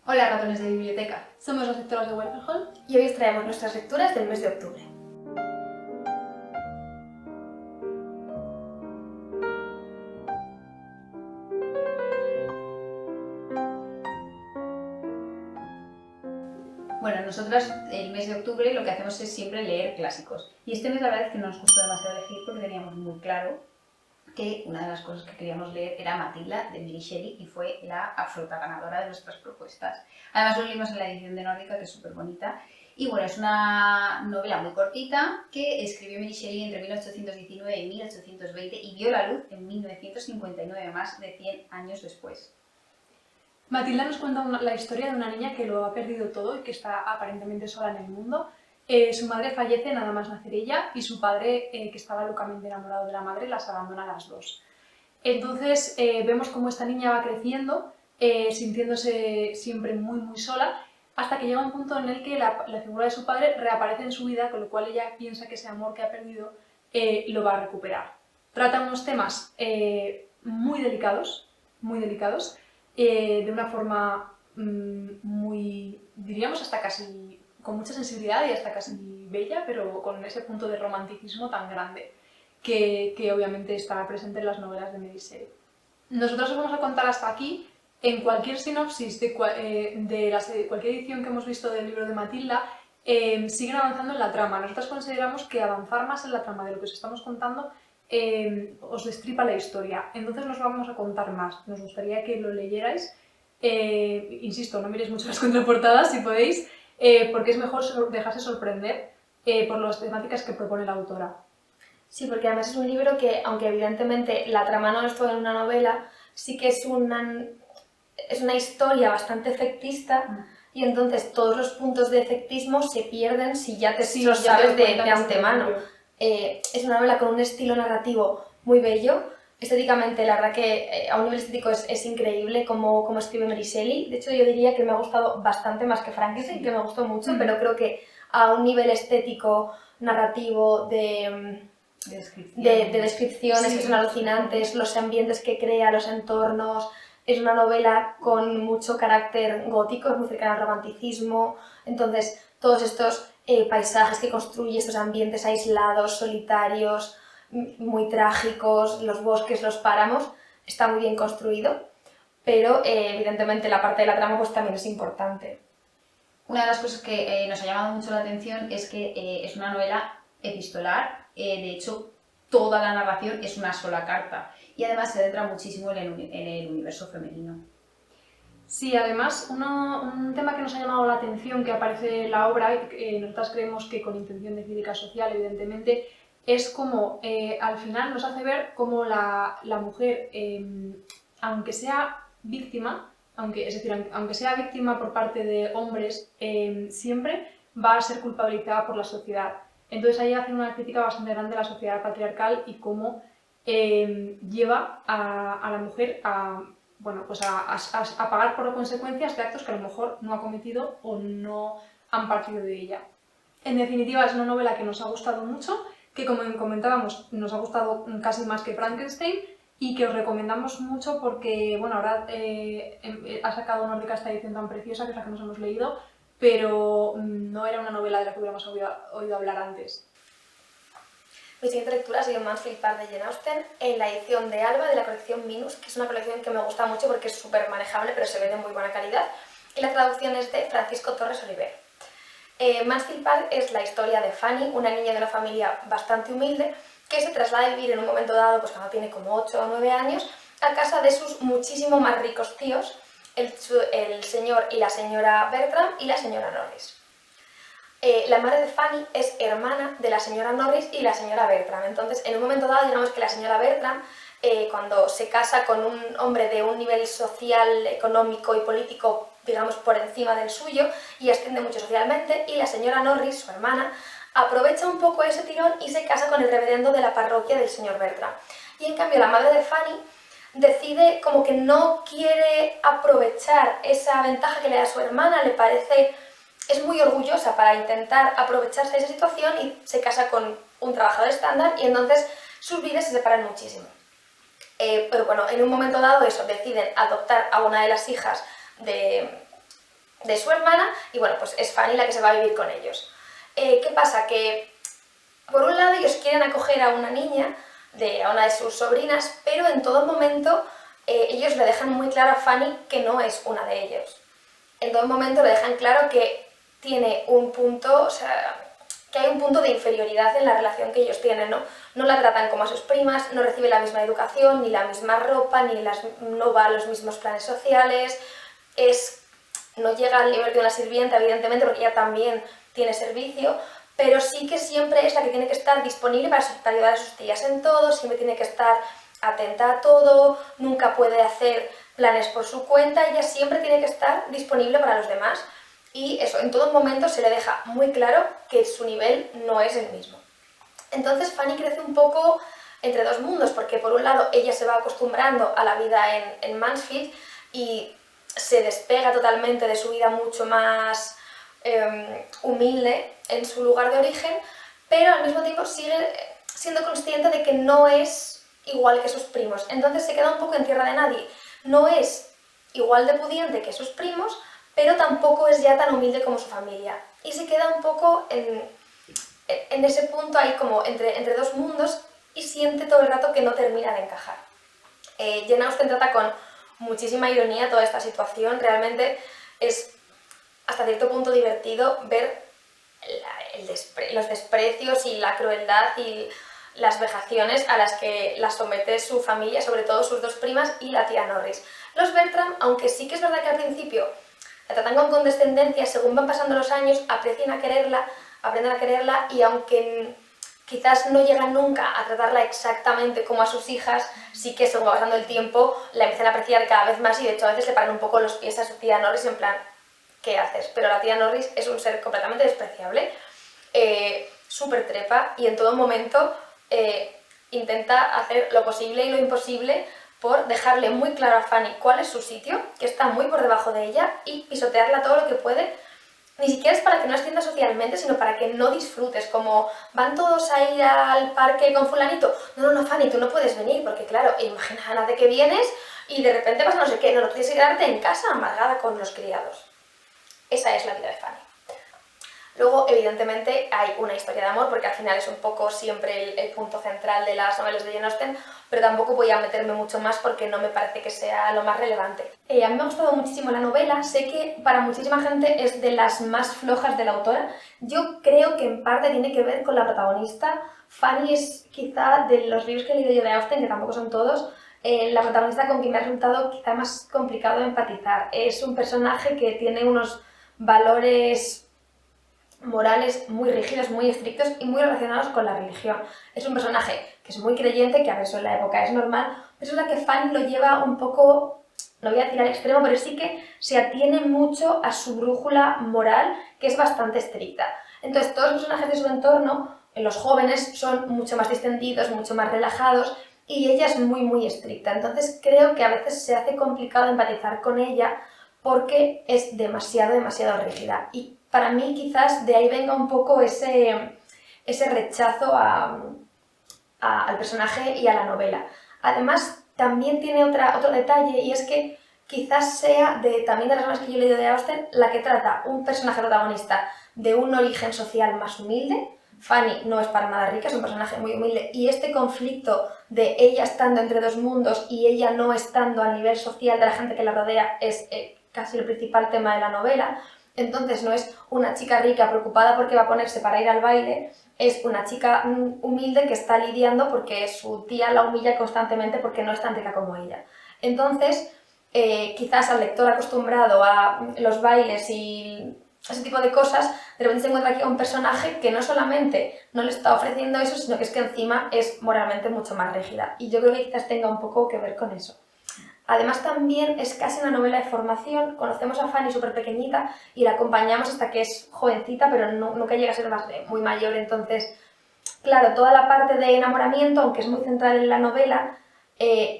Hola, ratones de biblioteca. Somos las lectoras de Waterhall. Y hoy os traemos nuestras lecturas del mes de octubre. Bueno, nosotras el mes de octubre lo que hacemos es siempre leer clásicos. Y este mes la verdad es que no nos costó demasiado elegir porque teníamos muy claro que una de las cosas que queríamos leer era Matilda de Mary Shelley y fue la absoluta ganadora de nuestras propuestas. Además lo leímos en la edición de Nórdica, que es súper bonita. Y bueno, es una novela muy cortita que escribió Mary Shelley entre 1819 y 1820 y vio la luz en 1959, más de 100 años después. Matilda nos cuenta la historia de una niña que lo ha perdido todo y que está aparentemente sola en el mundo. Su madre fallece nada más nacer ella y su padre, que estaba locamente enamorado de la madre, las abandona a las dos. Entonces vemos cómo esta niña va creciendo, sintiéndose siempre muy sola, hasta que llega un punto en el que la figura de su padre reaparece en su vida, con lo cual ella piensa que ese amor que ha perdido lo va a recuperar. Trata unos temas muy delicados, de una forma muy, diríamos hasta casi, con mucha sensibilidad y hasta casi bella, pero con ese punto de romanticismo tan grande que obviamente está presente en las novelas de Mary Shelley. Nosotros os vamos a contar hasta aquí. En cualquier sinopsis de cualquier edición que hemos visto del libro de Matilda, siguen avanzando en la trama. Nosotros consideramos que avanzar más en la trama de lo que os estamos contando os destripa la historia. Entonces nos vamos a contar más. Nos gustaría que lo leyerais. Insisto, no miréis mucho las contraportadas si podéis, porque es mejor dejarse sorprender por las temáticas que propone la autora. Sí, porque además es un libro que, aunque evidentemente la trama no es todo en una novela, sí que es una historia bastante efectista y entonces todos los puntos de efectismo se pierden si ya los sabes de antemano. Es una novela con un estilo narrativo muy bello. Estéticamente, la verdad que a un nivel estético es increíble como escribe Mary Shelley. De hecho, yo diría que me ha gustado bastante más que Frankenstein, que me gustó mucho, pero creo que a un nivel estético, narrativo, de descripciones que son alucinantes, los ambientes que crea, los entornos. Es una novela con mucho carácter gótico, es muy cercana al romanticismo. Entonces, todos estos paisajes que construye, estos ambientes aislados, solitarios, muy trágicos, los bosques, los páramos, está muy bien construido, pero evidentemente la parte de la trama pues también es importante. Una de las cosas que nos ha llamado mucho la atención es que es una novela epistolar, de hecho toda la narración es una sola carta y además se centra muchísimo en el universo femenino. Sí, además un tema que nos ha llamado la atención que aparece en la obra, y nosotras creemos que con intención de crítica social evidentemente, es como al final nos hace ver cómo la mujer, aunque sea víctima, aunque sea víctima por parte de hombres, siempre va a ser culpabilizada por la sociedad. Entonces ahí hace una crítica bastante grande a la sociedad patriarcal y cómo lleva a la mujer a pagar por consecuencias de actos que a lo mejor no ha cometido o no han partido de ella. En definitiva, es una novela que nos ha gustado mucho, que como comentábamos, nos ha gustado casi más que Frankenstein y que os recomendamos mucho porque, bueno, ahora ha sacado Nórdica esta edición tan preciosa que es la que nos hemos leído, pero no era una novela de la que hubiéramos oído hablar antes. Mi siguiente lectura ha sido Mansfield Park de Jane Austen en la edición de Alba de la colección Minus, que es una colección que me gusta mucho porque es súper manejable pero se ve de muy buena calidad, y la traducción es de Francisco Torres Oliver. Mansfield Park es la historia de Fanny, una niña de una familia bastante humilde que se traslada a vivir en un momento dado, pues cuando tiene como 8 o 9 años, a casa de sus muchísimo más ricos tíos, el señor y la señora Bertram y la señora Norris. La madre de Fanny es hermana de la señora Norris y la señora Bertram. Entonces, en un momento dado, digamos que la señora Bertram, cuando se casa con un hombre de un nivel social, económico y político, digamos, por encima del suyo, y asciende mucho socialmente, y la señora Norris, su hermana, aprovecha un poco ese tirón y se casa con el reverendo de la parroquia del señor Bertram. Y en cambio, la madre de Fanny decide como que no quiere aprovechar esa ventaja que le da su hermana, es muy orgullosa para intentar aprovecharse de esa situación y se casa con un trabajador estándar y entonces sus vidas se separan muchísimo. Pero bueno, en un momento dado deciden adoptar a una de las hijas de su hermana y bueno, pues es Fanny la que se va a vivir con ellos. ¿Qué pasa? Que por un lado ellos quieren acoger a una niña, a una de sus sobrinas, pero en todo momento ellos le dejan muy claro a Fanny que no es una de ellos. En todo momento le dejan claro que tiene un punto, o sea, que hay un punto de inferioridad en la relación que ellos tienen, ¿no? No la tratan como a sus primas, no recibe la misma educación, ni la misma ropa, no va a los mismos planes sociales, no llega al nivel de una sirvienta, evidentemente, porque ella también tiene servicio, pero sí que siempre es la que tiene que estar disponible para ayudar a sus tías en todo, siempre tiene que estar atenta a todo, nunca puede hacer planes por su cuenta, ella siempre tiene que estar disponible para los demás. Y eso, en todo momento se le deja muy claro que su nivel no es el mismo. Entonces Fanny crece un poco entre dos mundos, porque por un lado ella se va acostumbrando a la vida en Mansfield y se despega totalmente de su vida mucho más humilde en su lugar de origen, pero al mismo tiempo sigue siendo consciente de que no es igual que sus primos. Entonces se queda un poco en tierra de nadie. No es igual de pudiente que sus primos, pero tampoco es ya tan humilde como su familia. Y se queda un poco en ese punto ahí como entre dos mundos y siente todo el rato que no termina de encajar. Jane Austen trata con muchísima ironía toda esta situación, realmente es hasta cierto punto divertido ver los desprecios y la crueldad y las vejaciones a las que la somete su familia, sobre todo sus dos primas y la tía Norris. Los Bertram, aunque sí que es verdad que al principio la tratan con condescendencia, según van pasando los años, aprenden a quererla y aunque quizás no llegan nunca a tratarla exactamente como a sus hijas, sí que según va pasando el tiempo la empiezan a apreciar cada vez más y de hecho a veces le paran un poco los pies a su tía Norris en plan, ¿qué haces? Pero la tía Norris es un ser completamente despreciable, súper trepa y en todo momento intenta hacer lo posible y lo imposible por dejarle muy claro a Fanny cuál es su sitio, que está muy por debajo de ella, y pisotearla todo lo que puede. Ni siquiera es para que no ascienda socialmente, sino para que no disfrutes, como van todos a ir al parque con fulanito. No, Fanny, tú no puedes venir, porque claro, imagínate que vienes y de repente pasa no sé qué, no tienes que quedarte en casa amargada con los criados. Esa es la vida de Fanny. Luego, evidentemente, hay una historia de amor, porque al final es un poco siempre el punto central de las novelas de Jane Austen, pero tampoco voy a meterme mucho más porque no me parece que sea lo más relevante. A mí me ha gustado muchísimo la novela, sé que para muchísima gente es de las más flojas de la autora. Yo creo que en parte tiene que ver con la protagonista. Fanny es quizá de los libros que he leído yo de Austen, que tampoco son todos, la protagonista con quien me ha resultado quizá más complicado de empatizar. Es un personaje que tiene unos valores morales muy rígidos, muy estrictos y muy relacionados con la religión. Es un personaje que es muy creyente, que a veces en la época es normal, pero es verdad que Fanny lo lleva un poco, no voy a decir al extremo, pero sí que se atiene mucho a su brújula moral, que es bastante estricta. Entonces todos los personajes de su entorno, los jóvenes, son mucho más distendidos, mucho más relajados, y ella es muy estricta. Entonces creo que a veces se hace complicado empatizar con ella porque es demasiado rígida. Y para mí quizás de ahí venga un poco ese rechazo al personaje y a la novela. Además, también tiene otro detalle y es que quizás sea también de las novelas que yo he leído de Austen la que trata un personaje protagonista de un origen social más humilde. Fanny no es para nada rica, es un personaje muy humilde y este conflicto de ella estando entre dos mundos y ella no estando al nivel social de la gente que la rodea es casi el principal tema de la novela. Entonces no es una chica rica preocupada porque va a ponerse para ir al baile, es una chica humilde que está lidiando porque su tía la humilla constantemente porque no es tan rica como ella. Entonces, quizás al lector acostumbrado a los bailes y ese tipo de cosas, de repente se encuentra aquí a un personaje que no solamente no le está ofreciendo eso, sino que es que encima es moralmente mucho más rígida. Y yo creo que quizás tenga un poco que ver con eso. Además también es casi una novela de formación, conocemos a Fanny súper pequeñita y la acompañamos hasta que es jovencita, pero nunca llega a ser muy mayor, entonces, claro, toda la parte de enamoramiento, aunque es muy central en la novela,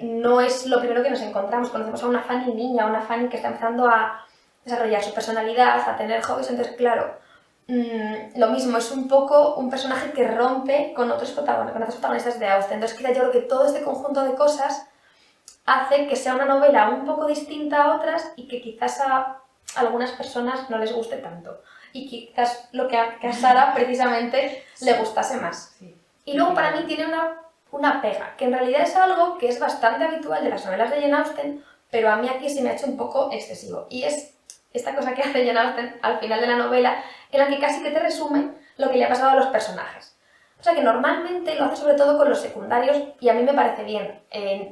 no es lo primero que nos encontramos. Conocemos a una Fanny niña, una Fanny que está empezando a desarrollar su personalidad, a tener hobbies, entonces, claro, lo mismo, es un poco un personaje que rompe con otros protagonistas de Austen. Entonces, quizá yo creo que todo este conjunto de cosas hace que sea una novela un poco distinta a otras y que quizás a algunas personas no les guste tanto. Y quizás lo que a Sara precisamente le gustase más. Sí. Y luego para mí tiene una pega, que en realidad es algo que es bastante habitual de las novelas de Jane Austen, pero a mí aquí se me ha hecho un poco excesivo. Y es esta cosa que hace Jane Austen al final de la novela, en la que casi que te resume lo que le ha pasado a los personajes. O sea que normalmente lo hace sobre todo con los secundarios y a mí me parece bien.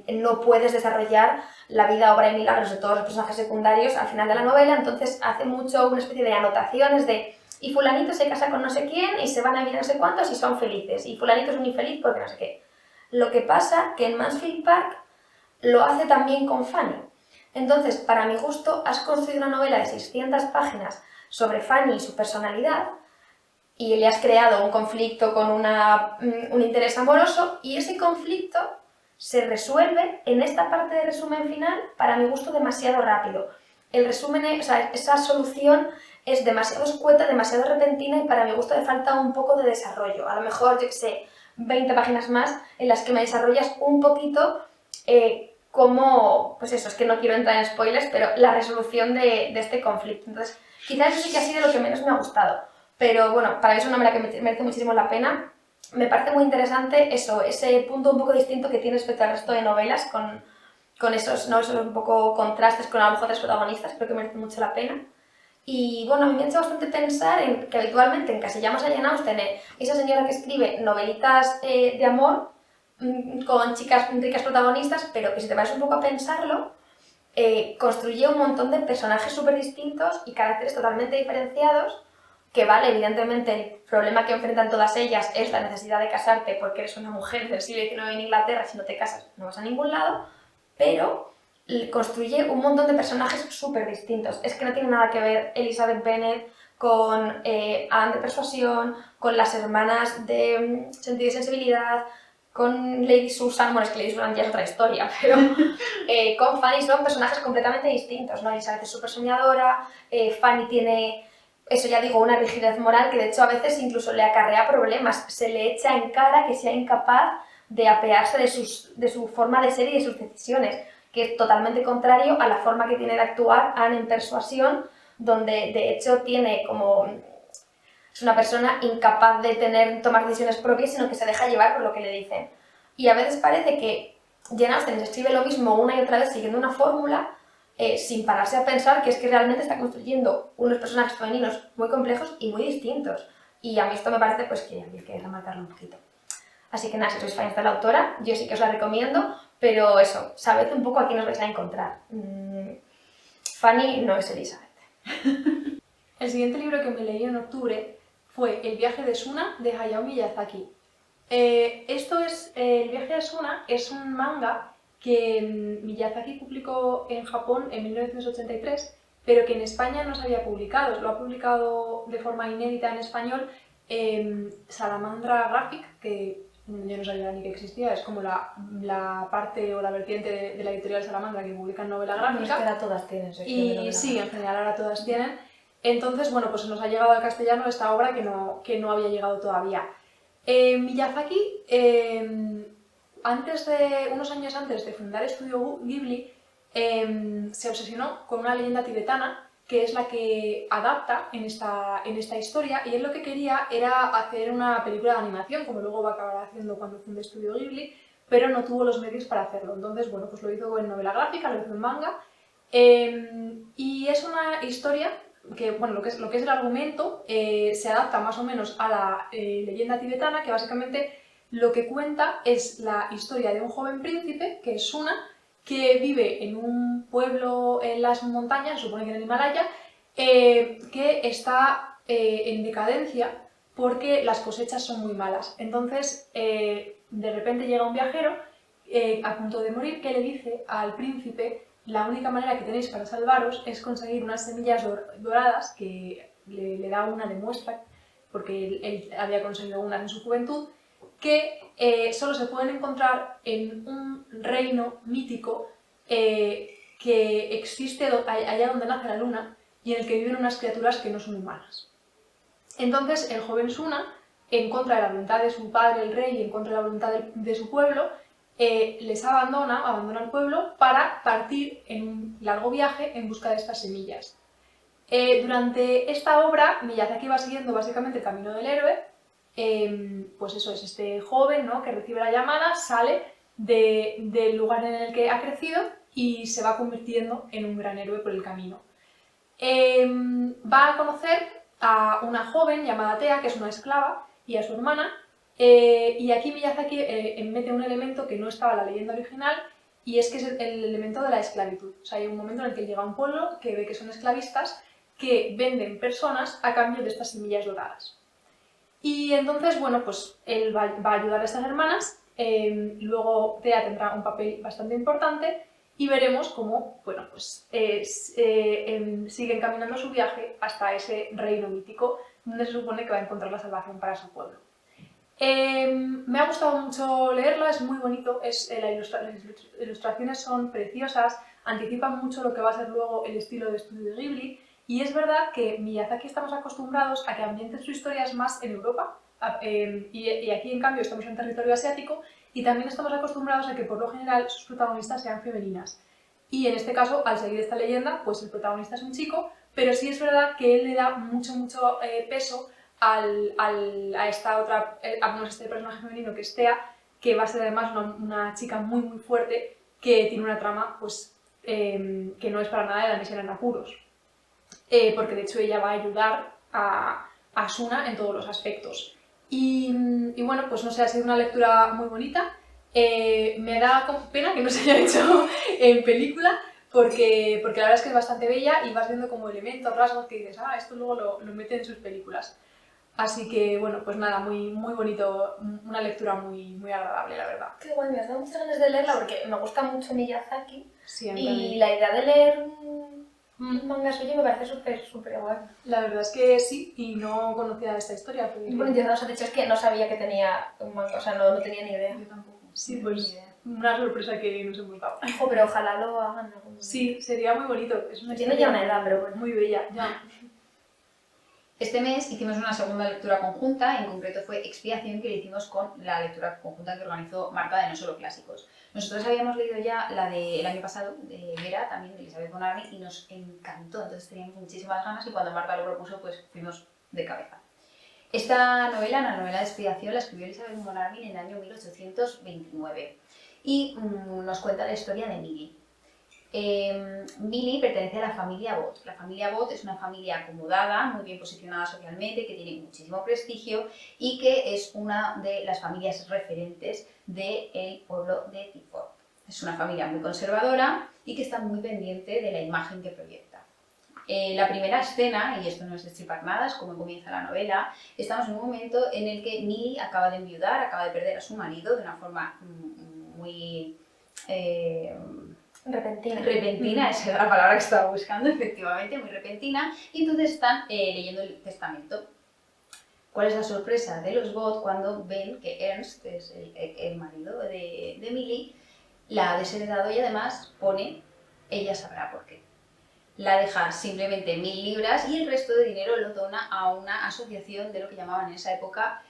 No puedes desarrollar la vida, obra y milagros de todos los personajes secundarios al final de la novela, entonces hace mucho una especie de anotaciones de y fulanito se casa con no sé quién y se van a vivir no sé cuántos y son felices, y fulanito es un infeliz porque no sé qué. Lo que pasa que en Mansfield Park lo hace también con Fanny. Entonces, para mi gusto, has construido una novela de 600 páginas sobre Fanny y su personalidad y le has creado un conflicto con un interés amoroso, y ese conflicto se resuelve en esta parte de resumen final, para mi gusto, demasiado rápido. El resumen, esa solución es demasiado escueta, demasiado repentina y para mi gusto le falta un poco de desarrollo. A lo mejor, yo que sé, 20 páginas más en las que me desarrollas un poquito cómo, pues eso, es que no quiero entrar en spoilers, pero la resolución de este conflicto. Entonces, quizás eso sí que ha sido lo que menos me ha gustado. Pero bueno, para mí es una novela que merece muchísimo la pena. Me parece muy interesante eso, ese punto un poco distinto que tiene respecto al resto de novelas, con esos, ¿no? esos un poco contrastes con a lo mejor los protagonistas, creo que merece mucho la pena. Y bueno, a mí me ha hecho bastante pensar en que habitualmente encasillamos a Jane Austen, esa señora que escribe novelitas de amor con chicas ricas protagonistas, pero que si te vas un poco a pensarlo, construye un montón de personajes súper distintos y caracteres totalmente diferenciados, que vale, evidentemente el problema que enfrentan todas ellas es la necesidad de casarte porque eres una mujer del siglo XIX en Inglaterra, si no te casas no vas a ningún lado, pero construye un montón de personajes súper distintos. Es que no tiene nada que ver Elizabeth Bennet con Anne de Persuasión, con las hermanas de Sentido y Sensibilidad, con Lady Susan, bueno, es que Lady Susan ya es otra historia, pero con Fanny son personajes completamente distintos, ¿no? Elizabeth es súper soñadora, Fanny tiene, eso ya digo, una rigidez moral que de hecho a veces incluso le acarrea problemas, se le echa en cara que sea incapaz de apearse de su forma de ser y de sus decisiones, que es totalmente contrario a la forma que tiene de actuar Anne en Persuasión, donde de hecho tiene como... es una persona incapaz de tomar decisiones propias, sino que se deja llevar por lo que le dicen. Y a veces parece que Jane Austen escribe lo mismo una y otra vez siguiendo una fórmula, sin pararse a pensar que es que realmente está construyendo unos personajes femeninos muy complejos y muy distintos. Y a mí esto me parece pues que hay que remarcarlo un poquito. Así que nada, si sois fans de la autora, yo sí que os la recomiendo, pero eso, sabed un poco a quién os vais a encontrar. Fanny no es Elizabeth. El siguiente libro que me leí en octubre fue El viaje de Suna, de Hayao Miyazaki. El viaje de Suna es un manga que Miyazaki publicó en Japón en 1983, pero que en España no se había publicado. Lo ha publicado de forma inédita en español Salamandra Graphic, que yo no sabía ni que existía, es como la parte o la vertiente de la editorial Salamandra que publica novela gráfica. No, es que ahora todas tienen sección de novela Sí, gráfica. en general ahora todas tienen. Entonces, bueno, pues nos ha llegado al castellano esta obra que no había llegado todavía. Miyazaki, unos años antes de fundar Estudio Ghibli, se obsesionó con una leyenda tibetana que es la que adapta en esta historia, y él lo que quería era hacer una película de animación, como luego va a acabar haciendo cuando funde Estudio Ghibli, pero no tuvo los medios para hacerlo. Entonces, bueno, pues lo hizo en novela gráfica, lo hizo en manga, y es una historia que, bueno, lo que es el argumento se adapta más o menos a la leyenda tibetana, que básicamente lo que cuenta es la historia de un joven príncipe, que es Suna, que vive en un pueblo en las montañas, se supone que en el Himalaya, que está en decadencia porque las cosechas son muy malas. Entonces, de repente llega un viajero a punto de morir que le dice al príncipe: la única manera que tenéis para salvaros es conseguir unas semillas doradas, que le da una de muestra, porque él había conseguido unas en su juventud, que solo se pueden encontrar en un reino mítico que existe allá donde nace la luna y en el que viven unas criaturas que no son humanas. Entonces el joven Suna, en contra de la voluntad de su padre, el rey, y en contra de la voluntad de su pueblo, les abandona el pueblo para partir en un largo viaje en busca de estas semillas. Durante esta obra, Miyazaki va siguiendo básicamente el camino del héroe. Pues eso, es este joven, ¿no?, que recibe la llamada, sale del lugar en el que ha crecido y se va convirtiendo en un gran héroe por el camino. Va a conocer a una joven llamada Tea, que es una esclava, y a su hermana, y aquí Miyazaki mete un elemento que no estaba en la leyenda original, y es que es el elemento de la esclavitud. O sea, hay un momento en el que él llega a un pueblo que ve que son esclavistas que venden personas a cambio de estas semillas doradas. Y entonces, bueno, pues él va a ayudar a estas hermanas, luego Tea tendrá un papel bastante importante y veremos cómo, bueno, pues siguen caminando su viaje hasta ese reino mítico donde se supone que va a encontrar la salvación para su pueblo. Me ha gustado mucho leerla, es muy bonito, las ilustraciones son preciosas, anticipan mucho lo que va a ser luego el estilo de estudio de Ghibli, y es verdad que Miyazaki estamos acostumbrados a que ambienten sus historias más en Europa, y aquí en cambio estamos en territorio asiático, y también estamos acostumbrados a que por lo general sus protagonistas sean femeninas. Y en este caso, al seguir esta leyenda, pues el protagonista es un chico, pero sí es verdad que él le da mucho peso a esta otra, a este personaje femenino que es Tea, que va a ser además una chica muy fuerte, que tiene una trama pues, que no es para nada de la misión en apuros. Porque de hecho ella va a ayudar a Asuna en todos los aspectos. Y bueno, pues no sé, ha sido una lectura muy bonita. Me da pena que no se haya hecho en película, porque la verdad es que es bastante bella y vas viendo como elementos, rasgos que dices, esto luego lo mete en sus películas. Así que bueno, pues nada, muy bonito, una lectura muy agradable, la verdad. Qué guay, me has dado muchas ganas de leerla porque me gusta mucho Miyazaki. Sí, y la idea de leer un manga suyo me parece súper guay. La verdad es que sí, y no conocía esta historia. Porque... Bueno, yo os he dicho es que no sabía que tenía un manga, o sea, no tenía ni idea. Yo tampoco. Sí, pues una sorpresa que nos hemos dado. Ojo, pero ojalá lo hagan algún momento. Sí, sería muy bonito. Es una Tiene ya una edad, pero bueno. Muy bella, ya. Este mes hicimos una segunda lectura conjunta, en concreto fue Expiación, que le hicimos con la lectura conjunta que organizó Marta de No Solo Clásicos. Nosotros habíamos leído ya la del año pasado, de Vera, también de Elizabeth Bonarmi, y nos encantó, entonces teníamos muchísimas ganas y cuando Marta lo propuso, pues fuimos de cabeza. Esta novela, la novela de Expiación, la escribió Elizabeth Bonarmi en el año 1829 y nos cuenta la historia de Milly. Milly pertenece a la familia Bott. La familia Bott es una familia acomodada, muy bien posicionada socialmente, que tiene muchísimo prestigio y que es una de las familias referentes del pueblo de Tifón. Es una familia muy conservadora y que está muy pendiente de la imagen que proyecta. La primera escena, y esto no es destripar nada, es como comienza la novela, estamos en un momento en el que Milly acaba de enviudar, acaba de perder a su marido de una forma muy... Repentina, esa era la palabra que estaba buscando, efectivamente, muy repentina, y entonces están leyendo el testamento. ¿Cuál es la sorpresa de los Bott cuando ven que Ernst, que es el marido de Milly, la ha desheredado y además pone, ella sabrá por qué? La deja simplemente 1000 libras y el resto de dinero lo dona a una asociación de lo que llamaban en esa época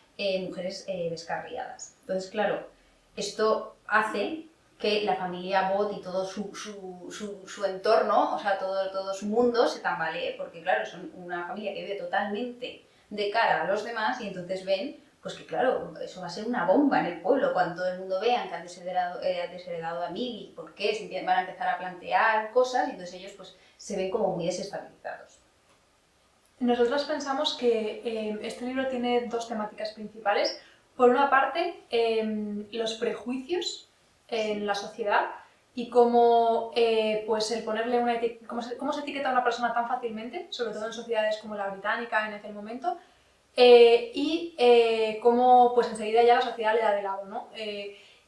mujeres descarriadas. Entonces, claro, esto hace que la familia Bott y todo su entorno, o sea, todo su mundo se tambalee, porque claro, son una familia que vive totalmente de cara a los demás y entonces ven, pues que claro, eso va a ser una bomba en el pueblo, cuando todo el mundo vea que han desheredado a Milly, ¿por qué? Van a empezar a plantear cosas y entonces ellos pues se ven como muy desestabilizados. Nosotros pensamos que este libro tiene dos temáticas principales. Por una parte, los prejuicios en la sociedad y cómo pues el ponerle cómo se etiqueta a una persona tan fácilmente, sobre todo en sociedades como la británica en aquel momento, y cómo pues enseguida ya la sociedad le da de lado, ¿no?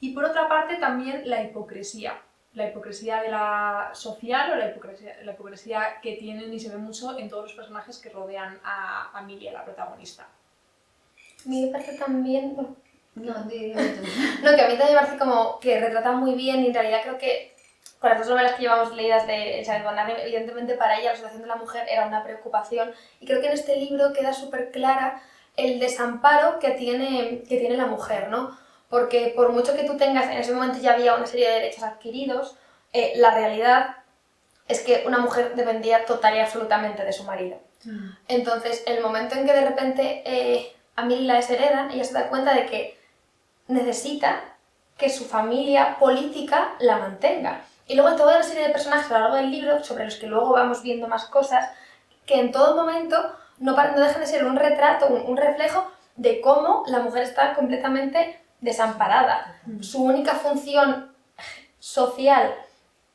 Y por otra parte también la hipocresía de la social o la hipocresía que tienen y se ve mucho en todos los personajes que rodean a Milly, la protagonista. A mí me parece también... No, dime tú. No, que a mí también me parece como que retrata muy bien y en realidad creo que con las dos novelas que llevamos leídas de Elizabeth Bonarmi, evidentemente para ella la situación de la mujer era una preocupación y creo que en este libro queda súper clara el desamparo que tiene la mujer, ¿no? Porque por mucho que tú tengas, en ese momento ya había una serie de derechos adquiridos, la realidad es que una mujer dependía total y absolutamente de su marido. Entonces, el momento en que de repente a Milly la desheredan, ella se da cuenta de que necesita que su familia política la mantenga. Y luego hay toda una serie de personajes a lo largo del libro, sobre los que luego vamos viendo más cosas, que en todo momento no dejan de ser un retrato, un reflejo de cómo la mujer está completamente desamparada. Su única función social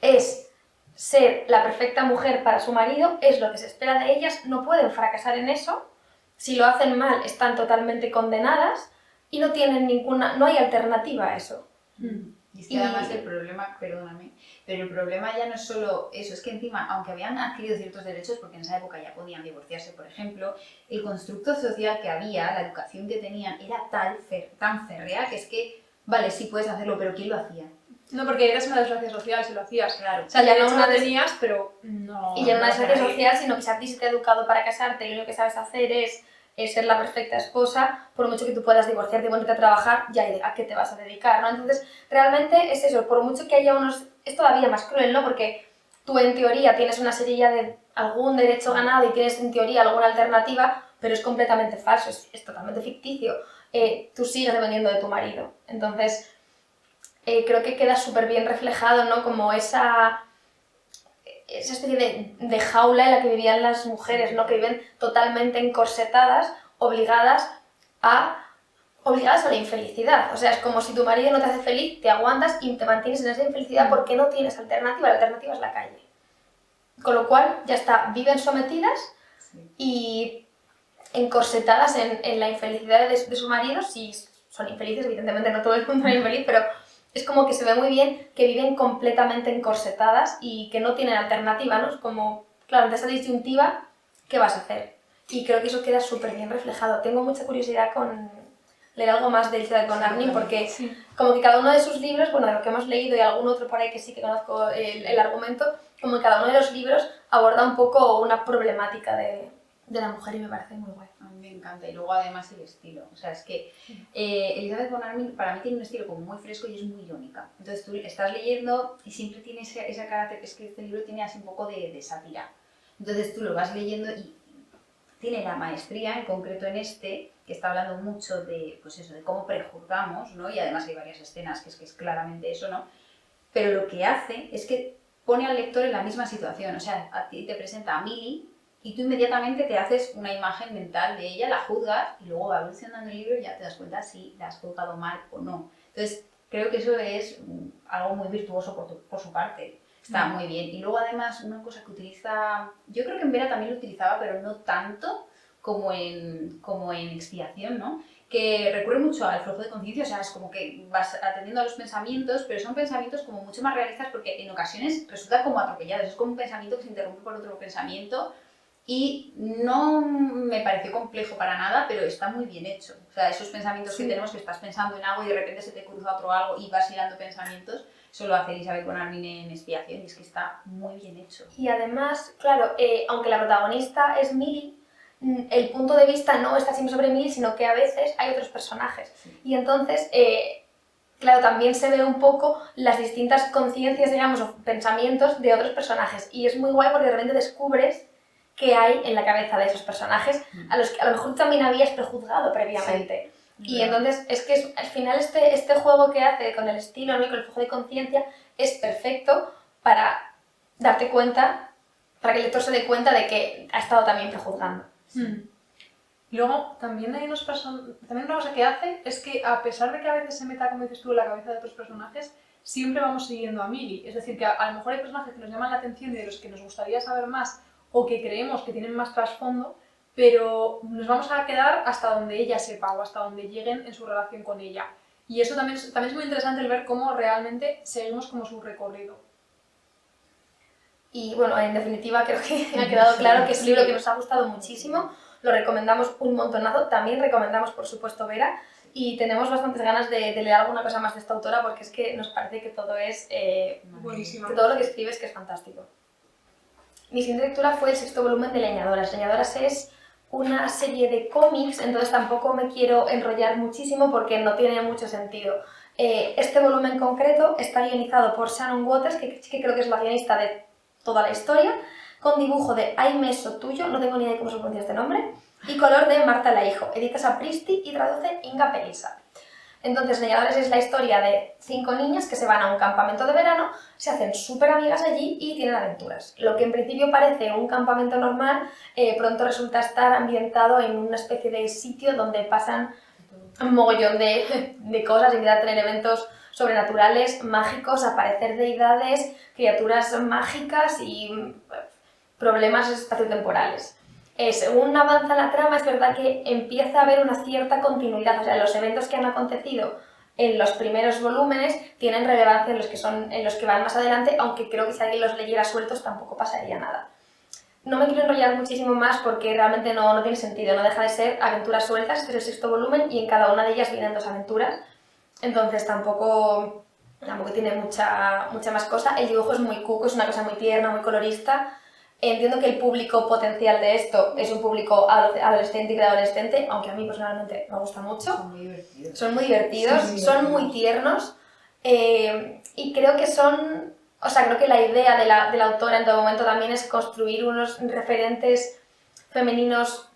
es ser la perfecta mujer para su marido, es lo que se espera de ellas, no pueden fracasar en eso, si lo hacen mal están totalmente condenadas y no tienen no hay alternativa a eso. Y es que además el problema, perdóname, pero el problema ya no es solo eso, es que encima, aunque habían adquirido ciertos derechos, porque en esa época ya podían divorciarse, por ejemplo, el constructo social que había, la educación que tenían, era tan férrea que es que, vale, sí puedes hacerlo, pero ¿quién lo hacía? No, porque eres una desgracia social si lo hacías. Claro. O sea, ya no una tenías, pero no... Y ya no una desgracia social, sino que si a ti se te ha educado para casarte y lo que sabes hacer es ser la perfecta esposa, por mucho que tú puedas divorciarte y ponerte a trabajar, ya a qué te vas a dedicar, ¿no? Entonces, realmente es eso, por mucho que haya unos... Es todavía más cruel, ¿no? Porque tú en teoría tienes una serie de algún derecho ganado y tienes en teoría alguna alternativa, pero es completamente falso, es totalmente ficticio. Tú sigues dependiendo de tu marido. Entonces, creo que queda súper bien reflejado, ¿no? Como esa especie de jaula en la que vivían las mujeres, ¿no? Que viven totalmente encorsetadas, obligadas a la infelicidad. O sea, es como si tu marido no te hace feliz, te aguantas y te mantienes en esa infelicidad porque no tienes alternativa. La alternativa es la calle. Con lo cual, ya está, viven sometidas y encorsetadas en la infelicidad de su marido. Si son infelices, evidentemente no todo el mundo es infeliz, pero es como que se ve muy bien que viven completamente encorsetadas y que no tienen alternativa, ¿no? Es como, claro, ante esa disyuntiva, ¿qué vas a hacer? Y creo que eso queda súper bien reflejado. Tengo mucha curiosidad con leer algo más de Elizabeth von Arnim, porque como que cada uno de sus libros, bueno, de lo que hemos leído y algún otro por ahí que sí que conozco el argumento, como que cada uno de los libros aborda un poco una problemática de la mujer y me parece muy guay. A mí me encanta, y luego además el estilo, o sea, es que Elizabeth von Arnim para mí tiene un estilo como muy fresco y es muy irónica. Entonces tú estás leyendo y siempre tiene ese carácter, es que este libro tiene así un poco de sátira. Entonces tú lo vas leyendo y tiene la maestría, en concreto en este, que está hablando mucho de, pues eso, de cómo prejuzgamos, ¿no? Y además hay varias escenas que es claramente eso, ¿no? Pero lo que hace es que pone al lector en la misma situación, o sea, a ti te presenta a Milly y tú inmediatamente te haces una imagen mental de ella, la juzgas y luego va evolucionando el libro y ya te das cuenta si la has juzgado mal o no. Entonces, creo que eso es algo muy virtuoso por su parte. Está muy bien. Y luego además una cosa que utiliza, yo creo que en Vera también lo utilizaba, pero no tanto como en Expiación, ¿no? Que recurre mucho al flujo de conciencia, o sea, es como que vas atendiendo a los pensamientos, pero son pensamientos como mucho más realistas porque en ocasiones resulta como atropellados, es como un pensamiento que se interrumpe por otro pensamiento y no me pareció complejo para nada, pero está muy bien hecho. O sea, esos pensamientos que tenemos, que estás pensando en algo y de repente se te cruza otro algo y vas hilando pensamientos, eso lo hace Elizabeth von Arnim en Expiación y es que está muy bien hecho. Y además, claro, aunque la protagonista es Milly, el punto de vista no está siempre sobre Milly, sino que a veces hay otros personajes. Sí. Y entonces, claro, también se ve un poco las distintas conciencias, digamos, o pensamientos de otros personajes. Y es muy guay porque de repente descubres qué hay en la cabeza de esos personajes, a los que a lo mejor también habías prejuzgado previamente. Sí. Y entonces es que al final este juego que hace con el estilo, ¿no? Y con el flujo de conciencia es perfecto para darte cuenta, para que el lector se dé cuenta de que ha estado también prejuzgando. Y luego también hay también una cosa que hace es que a pesar de que a veces se meta, como dices tú, en la cabeza de otros personajes, siempre vamos siguiendo a Milly. Es decir, que a lo mejor hay personajes que nos llaman la atención y de los que nos gustaría saber más o que creemos que tienen más trasfondo, pero nos vamos a quedar hasta donde ella sepa o hasta donde lleguen en su relación con ella. Y eso también es muy interesante el ver cómo realmente seguimos como su recorrido. Y bueno, en definitiva creo que ha quedado claro que es un libro que nos ha gustado muchísimo, lo recomendamos un montonazo, también recomendamos por supuesto Vera y tenemos bastantes ganas de leer alguna cosa más de esta autora porque es que nos parece que todo es buenísimo, que todo lo que escribe es que es fantástico. Mi siguiente lectura fue el 6º volumen de Leñadoras. Leñadoras es una serie de cómics, entonces tampoco me quiero enrollar muchísimo porque no tiene mucho sentido. Este volumen concreto está guionizado por Shannon Waters, que creo que es la guionista de toda la historia, con dibujo de Aime Sotuyo, no tengo ni idea de cómo se pronuncia este nombre, y color de Marta Laijo, edita Sapristi y traduce Inga Pelisa. Entonces, Leñadores es la historia de 5 niñas que se van a un campamento de verano, se hacen súper amigas allí y tienen aventuras. Lo que en principio parece un campamento normal, pronto resulta estar ambientado en una especie de sitio donde pasan un mogollón de cosas, empiezan a tener eventos sobrenaturales, mágicos, aparecer deidades, criaturas mágicas y problemas espaciotemporales. Según avanza la trama, es verdad que empieza a haber una cierta continuidad, o sea, los eventos que han acontecido en los primeros volúmenes tienen relevancia en los que van más adelante, aunque creo que si alguien los leyera sueltos tampoco pasaría nada. No me quiero enrollar muchísimo más porque realmente no tiene sentido, no deja de ser aventuras sueltas, este es el 6º volumen y en cada una de ellas vienen 2 aventuras, entonces tampoco tiene mucha más cosa. El dibujo es muy cuco, es una cosa muy tierna, muy colorista. Entiendo que el público potencial de esto es un público adolescente y preadolescente, aunque a mí personalmente me gusta mucho. Son muy divertidos. Son muy divertidos, son muy tiernos y creo que creo que la idea de la autora en todo momento también es construir unos referentes femeninos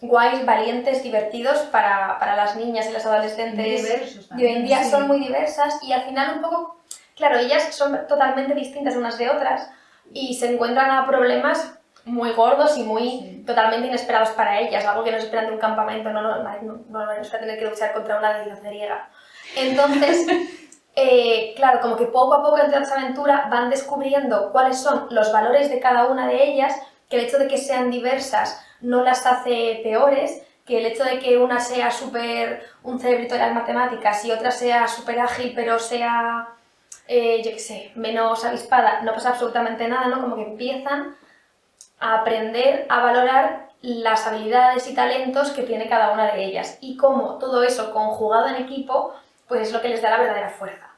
guays, valientes, divertidos para las niñas y las adolescentes de hoy en día. Son muy diversas y al final un poco, claro, ellas son totalmente distintas unas de otras y se encuentran a problemas muy gordos y totalmente inesperados para ellas, algo que no se esperan de un campamento, no es tener que luchar contra una deidad griega. Entonces, claro, como que poco a poco entre esa aventura van descubriendo cuáles son los valores de cada una de ellas, que el hecho de que sean diversas no las hace peores, que el hecho de que una sea un cerebrito de las matemáticas y otra sea súper ágil pero sea menos avispada, no pasa absolutamente nada, ¿no? Como que empiezan a aprender a valorar las habilidades y talentos que tiene cada una de ellas y cómo todo eso conjugado en equipo pues es lo que les da la verdadera fuerza.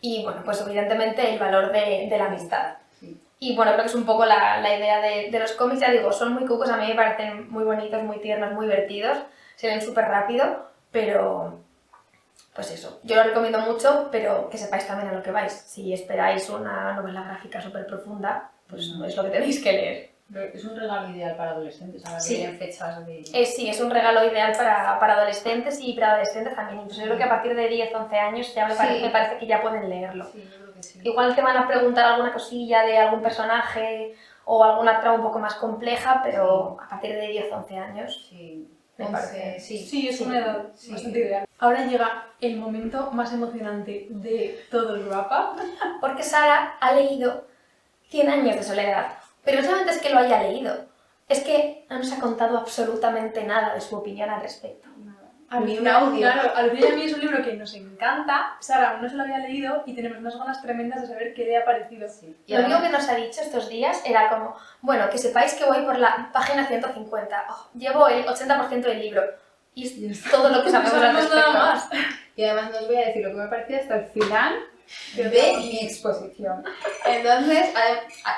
Y bueno, pues evidentemente el valor de la amistad. Sí. Y bueno, creo que es un poco la idea de los cómics, ya digo, son muy cucos, a mí me parecen muy bonitos, muy tiernos, muy divertidos, se ven súper rápido, pero pues eso, yo lo recomiendo mucho, pero que sepáis también a lo que vais. Si esperáis una novela gráfica súper profunda, pues no es lo que tenéis que leer. Es un regalo ideal para adolescentes, ahora que vienen fechas de... Sí, es un regalo ideal para adolescentes y preadolescentes también. Incluso yo creo que a partir de 10, 11 años ya me parece que ya pueden leerlo. Sí, yo creo que sí. Igual te van a preguntar alguna cosilla de algún personaje o alguna trama un poco más compleja, pero a partir de 10, 11 años me parece... Sí, es una edad bastante ideal. Ahora llega el momento más emocionante de todo el wrap-up. Porque Sara ha leído 100 años de soledad. Pero no solamente es que lo haya leído, es que no nos ha contado absolutamente nada de su opinión al respecto. A mí, un audio. Claro, a Lucía y a mí es un libro que nos encanta. Sara aún no se lo había leído y tenemos unas ganas tremendas de saber qué le ha parecido. Sí. Lo único que nos ha dicho estos días era como, bueno, que sepáis que voy por la página 150, llevo el 80% del libro. Y es todo lo que sabemos al respecto. Nada más. Y además no os voy a decir lo que me pareció hasta el final de mi exposición. Entonces,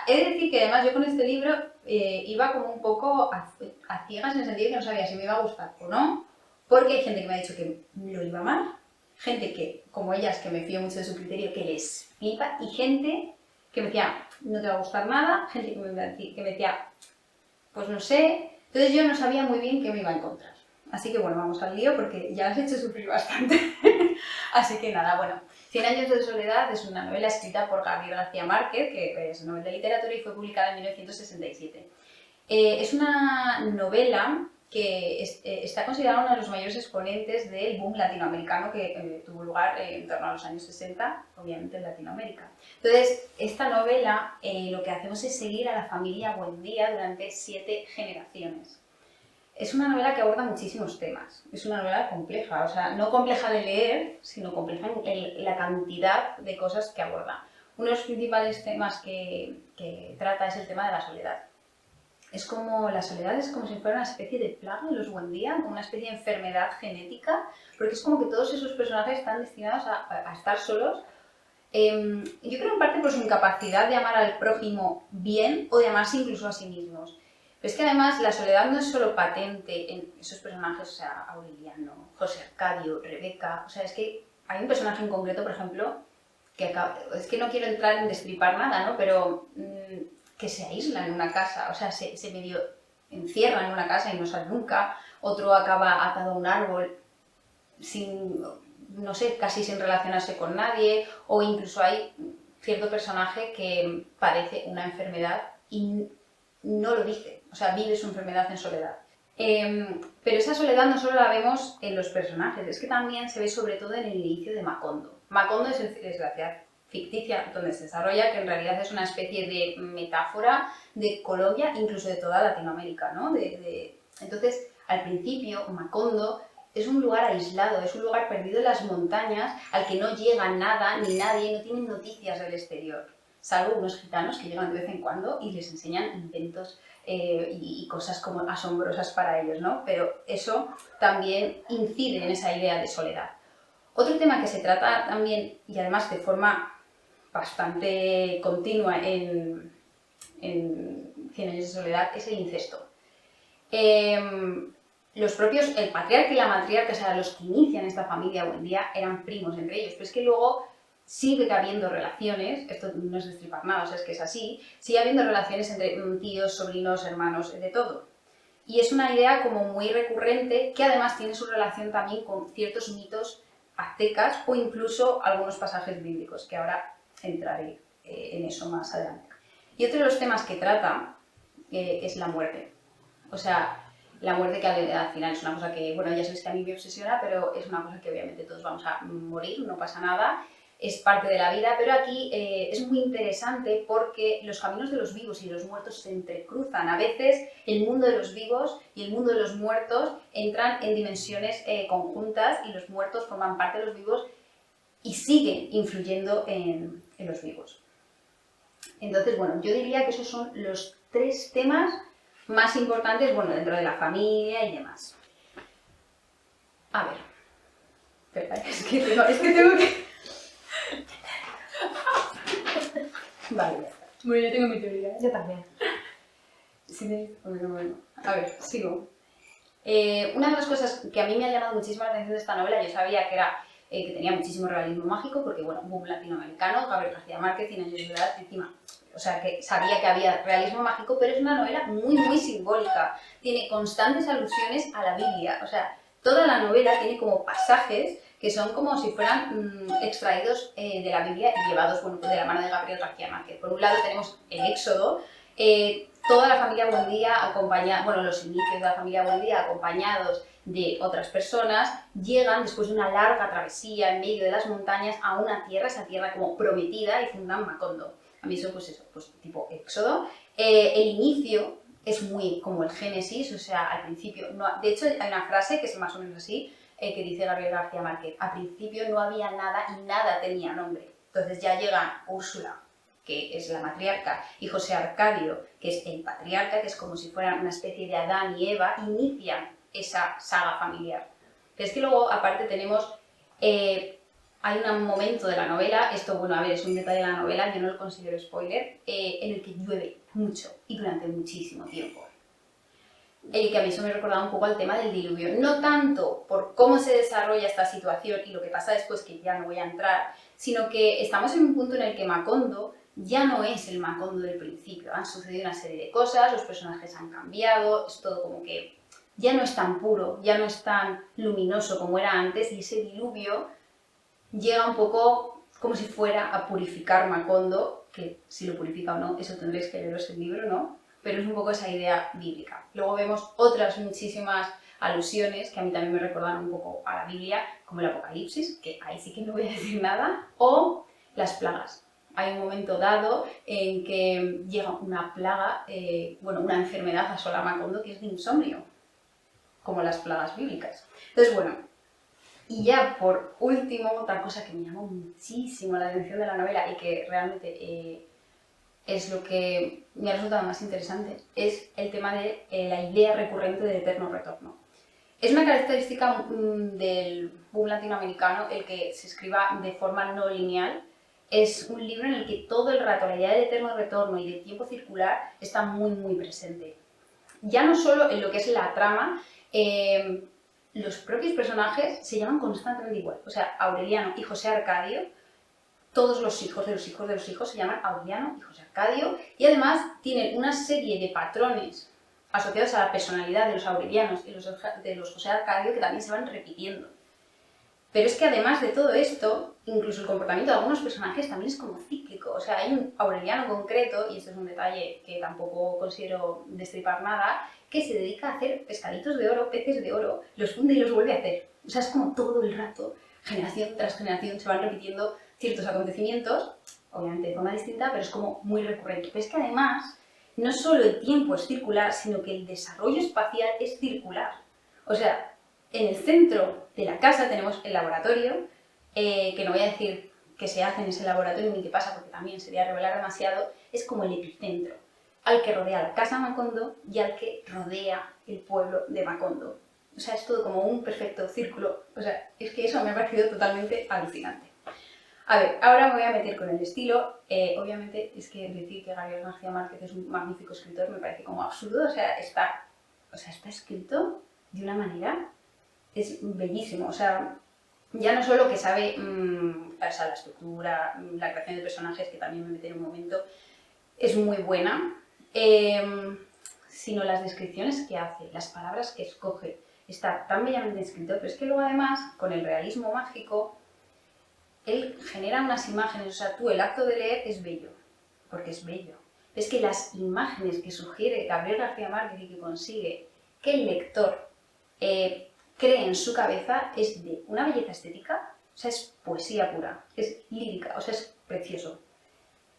he de decir que además yo con este libro iba como un poco a ciegas en el sentido de que no sabía si me iba a gustar o no, porque hay gente que me ha dicho que lo iba mal, gente que, como ellas, que me fío mucho de su criterio, que les flipa, y gente que me decía, no te va a gustar nada, gente que me decía, pues no sé. Entonces yo no sabía muy bien qué me iba a encontrar. Así que bueno, vamos al lío porque ya las he hecho sufrir bastante. Así que nada, bueno. 100 años de soledad es una novela escrita por Gabriel García Márquez, que es Nobel de Literatura y fue publicada en 1967. Es una novela que está considerada uno de los mayores exponentes del boom latinoamericano que tuvo lugar en torno a los años 60, obviamente en Latinoamérica. Entonces, esta novela lo que hacemos es seguir a la familia Buendía durante 7 generaciones. Es una novela que aborda muchísimos temas, es una novela compleja, o sea, no compleja de leer, sino compleja en la cantidad de cosas que aborda. Uno de los principales temas que trata es el tema de la soledad. La soledad es como si fuera una especie de plaga en los Buendía, como una especie de enfermedad genética, porque es como que todos esos personajes están destinados a estar solos. Yo creo en parte por su incapacidad de amar al prójimo bien o de amarse incluso a sí mismos. Pero es que además la soledad no es solo patente en esos personajes, o sea, Aureliano, José Arcadio, Rebeca, o sea, es que hay un personaje en concreto, por ejemplo, es que no quiero entrar en destripar nada, ¿no? Pero que se aísla en una casa, o sea, se medio encierra en una casa y no sale nunca, otro acaba atado a un árbol sin, no sé, casi sin relacionarse con nadie, o incluso hay cierto personaje que padece una enfermedad y no lo dice, o sea, vive su enfermedad en soledad. Pero esa soledad no solo la vemos en los personajes, es que también se ve sobre todo en el inicio de Macondo. Macondo es la ciudad ficticia donde se desarrolla, que en realidad es una especie de metáfora de Colombia, incluso de toda Latinoamérica, ¿no? Entonces, al principio, Macondo es un lugar aislado, es un lugar perdido en las montañas al que no llega nada ni nadie, no tienen noticias del exterior, salvo unos gitanos que llegan de vez en cuando y les enseñan inventos y cosas como asombrosas para ellos, ¿no? Pero eso también incide en esa idea de soledad. Otro tema que se trata también, y además de forma bastante continua en 100 años de soledad, es el incesto. El patriarca y la matriarca, o sea, los que inician esta familia hoy en día, eran primos entre ellos, pero es que luego sigue habiendo relaciones, esto no es destripar nada, o sea, es que es así, sigue habiendo relaciones entre tíos, sobrinos, hermanos, de todo. Y es una idea como muy recurrente que además tiene su relación también con ciertos mitos aztecas o incluso algunos pasajes bíblicos, que ahora entraré en eso más adelante. Y otro de los temas que trata es la muerte. O sea, la muerte que al final es una cosa que, bueno, ya sabéis que a mí me obsesiona, pero es una cosa que obviamente todos vamos a morir, no pasa nada, es parte de la vida, pero aquí es muy interesante porque los caminos de los vivos y de los muertos se entrecruzan. A veces el mundo de los vivos y el mundo de los muertos entran en dimensiones conjuntas y los muertos forman parte de los vivos y siguen influyendo en los vivos. Entonces, bueno, yo diría que esos son los 3 temas más importantes, bueno, dentro de la familia y demás. A ver, espera, es que tengo que... Vale, ya está. Bueno, yo tengo mi teoría. Yo también. Sí, bueno. A ver, sigo. Una de las cosas que a mí me ha llamado muchísimo la atención de esta novela, yo sabía que era que tenía muchísimo realismo mágico, porque, bueno, boom latinoamericano, Gabriel García Márquez, 100 años de soledad, encima, o sea, que sabía que había realismo mágico, pero es una novela muy, muy simbólica. Tiene constantes alusiones a la Biblia, o sea, toda la novela tiene como pasajes que son como si fueran extraídos de la Biblia y llevados, bueno, de la mano de Gabriel García Márquez. Por un lado tenemos el Éxodo, toda la familia Buendía los inicios de la familia Buendía acompañados de otras personas, llegan después de una larga travesía en medio de las montañas a una tierra, esa tierra como prometida, y fundan Macondo. A mí eso, pues tipo Éxodo. El inicio es muy como el Génesis, o sea, al principio, de hecho hay una frase que es más o menos así, que dice Gabriel García Márquez: al principio no había nada y nada tenía nombre. Entonces ya llega Úrsula, que es la matriarca, y José Arcadio, que es el patriarca, que es como si fueran una especie de Adán y Eva, inician esa saga familiar. Pero es que luego, aparte, tenemos... hay un momento de la novela, esto, bueno, a ver, es un detalle de la novela, yo no lo considero spoiler, en el que llueve mucho y durante muchísimo tiempo. Que a mí eso me recordaba un poco al tema del diluvio. No tanto por cómo se desarrolla esta situación y lo que pasa después, que ya no voy a entrar, sino que estamos en un punto en el que Macondo ya no es el Macondo del principio. Han sucedido una serie de cosas, los personajes han cambiado, es todo como que ya no es tan puro, ya no es tan luminoso como era antes, y ese diluvio llega un poco como si fuera a purificar Macondo, que si lo purifica o no, eso tendréis que leeros el libro, ¿no? Pero es un poco esa idea bíblica. Luego vemos otras muchísimas alusiones que a mí también me recordan un poco a la Biblia, como el Apocalipsis, que ahí sí que no voy a decir nada, o las plagas. Hay un momento dado en que llega una plaga, una enfermedad asola a Macondo, que es de insomnio, como las plagas bíblicas. Entonces, bueno, y ya por último, otra cosa que me llamó muchísimo la atención de la novela y que realmente es lo que me ha resultado más interesante, es el tema de la idea recurrente del eterno retorno. Es una característica del boom latinoamericano el que se escriba de forma no lineal. Es un libro en el que todo el rato la idea del eterno retorno y del tiempo circular está muy, muy presente. Ya no solo en lo que es la trama, los propios personajes se llaman constantemente igual. O sea, Aureliano y José Arcadio, todos los hijos de los hijos de los hijos se llaman Aureliano y José Arcadio, y además tienen una serie de patrones asociados a la personalidad de los aurelianos y de los José Arcadio que también se van repitiendo. Pero es que además de todo esto, incluso el comportamiento de algunos personajes también es como cíclico. O sea, hay un aureliano concreto, y este es un detalle que tampoco considero destripar nada, que se dedica a hacer pescaditos de oro, peces de oro, los funde y los vuelve a hacer. O sea, es como todo el rato, generación tras generación, se van repitiendo ciertos acontecimientos, obviamente de forma distinta, pero es como muy recurrente. Pero es que además, no solo el tiempo es circular, sino que el desarrollo espacial es circular. O sea, en el centro de la casa tenemos el laboratorio, que no voy a decir qué se hace en ese laboratorio ni qué pasa, porque también sería revelar demasiado, es como el epicentro, al que rodea la casa Macondo y al que rodea el pueblo de Macondo. O sea, es todo como un perfecto círculo. O sea, es que eso me ha parecido totalmente alucinante. A ver, ahora me voy a meter con el estilo. Obviamente es que decir que Gabriel García Márquez es un magnífico escritor me parece como absurdo. O sea, está escrito de una manera, es bellísimo. O sea, ya no solo que sabe o sea, la estructura, la creación de personajes, que también me mete en un momento, es muy buena, sino las descripciones que hace, las palabras que escoge. Está tan bellamente escrito, pero es que luego además, con el realismo mágico, él genera unas imágenes, o sea, tú el acto de leer es bello, porque es bello. Es que las imágenes que sugiere Gabriel García Márquez y que consigue que el lector cree en su cabeza es de una belleza estética, o sea, es poesía pura, es lírica, o sea, es precioso.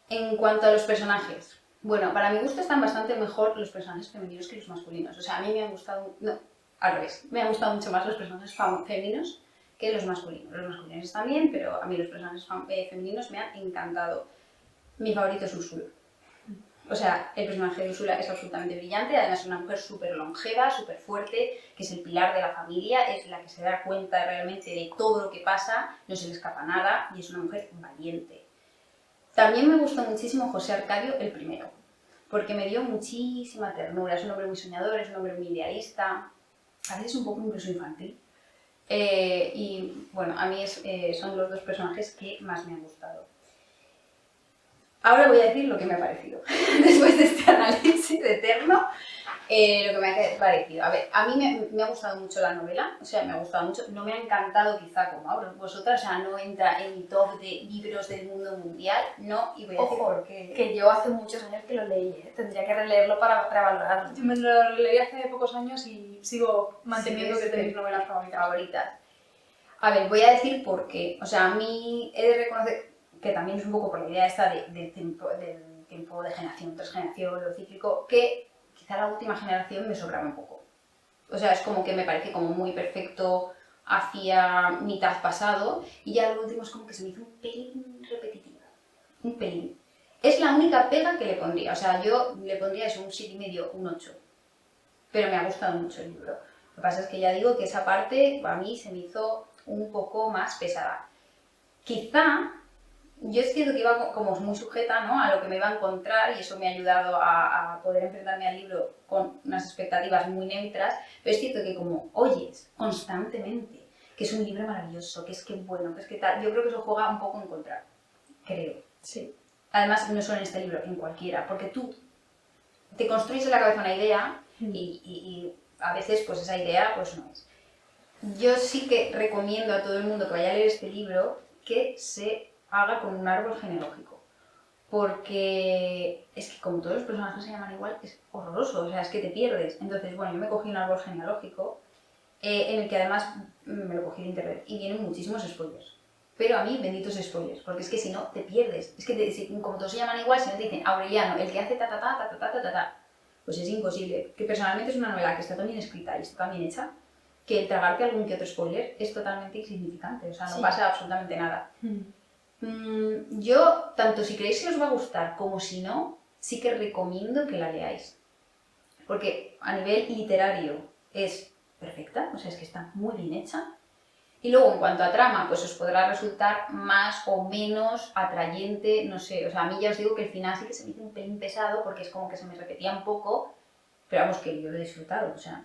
En cuanto a los personajes, bueno, para mi gusto están bastante mejor los personajes femeninos que los masculinos. O sea, a mí me han gustado, no, al revés, me han gustado mucho más los personajes femeninos que los masculinos. Los masculinos están bien, pero a mí los personajes femeninos me han encantado. Mi favorito es Úrsula. O sea, el personaje de Úrsula es absolutamente brillante, además es una mujer súper longeva, súper fuerte, que es el pilar de la familia, es la que se da cuenta realmente de todo lo que pasa, no se le escapa nada y es una mujer valiente. También me gustó muchísimo José Arcadio el primero, porque me dio muchísima ternura, es un hombre muy soñador, es un hombre muy idealista, a veces un poco incluso infantil. Y bueno, a mí son los dos personajes que más me han gustado. Ahora voy a decir lo que me ha parecido, después de este análisis eterno, lo que me ha parecido. A ver, a mí me ha gustado mucho la novela, o sea, me ha gustado mucho, no me ha encantado quizá como a vosotras, o sea, no entra en mi top de libros del mundo mundial, no, y voy a decir por qué. Que yo hace muchos años que lo leí, tendría que releerlo para valorarlo. Yo me lo leí hace pocos años y sigo manteniendo que es de mis novelas favoritas. A ver, voy a decir por qué, o sea, a mí he de reconocer que también es un poco por la idea esta del tiempo de generación tras generación, lo cíclico, que quizá la última generación me sobraba un poco. O sea, es como que me parece como muy perfecto hacia mitad pasado y ya lo último es como que se me hizo un pelín repetitivo. Un pelín. Es la única pega que le pondría. O sea, yo le pondría eso, un 7,5, un 8. Pero me ha gustado mucho el libro. Lo que pasa es que ya digo que esa parte a mí se me hizo un poco más pesada. Quizá yo es cierto que iba como muy sujeta, ¿no?, a lo que me iba a encontrar y eso me ha ayudado a poder enfrentarme al libro con unas expectativas muy neutras, pero es cierto que como oyes constantemente que es un libro maravilloso, que es que bueno, que es que tal, yo creo que eso juega un poco en contra, creo. Sí. Además, no solo en este libro, en cualquiera, porque tú te construyes en la cabeza una idea y a veces pues esa idea pues no es. Yo sí que recomiendo a todo el mundo que vaya a leer este libro que se haga con un árbol genealógico, porque es que como todos los personajes se llaman igual, es horroroso, o sea, es que te pierdes. Entonces, bueno, yo me cogí un árbol genealógico en el que además me lo cogí de internet y vienen muchísimos spoilers. Pero a mí, benditos spoilers, porque es que si no, te pierdes. Es que como todos se llaman igual, si no te dicen Aureliano, el que hace ta ta ta ta ta ta ta ta, pues es imposible. Que personalmente es una novela que está tan bien escrita y está tan bien hecha, que el tragarte algún que otro spoiler es totalmente insignificante, o sea, no pasa absolutamente nada. Yo, tanto si creéis que os va a gustar como si no, sí que recomiendo que la leáis. Porque a nivel literario es perfecta, o sea, es que está muy bien hecha. Y luego, en cuanto a trama, pues os podrá resultar más o menos atrayente, no sé, o sea, a mí ya os digo que el final sí que se me hizo un pelín pesado porque es como que se me repetía un poco, pero vamos, que yo lo he disfrutado, o sea.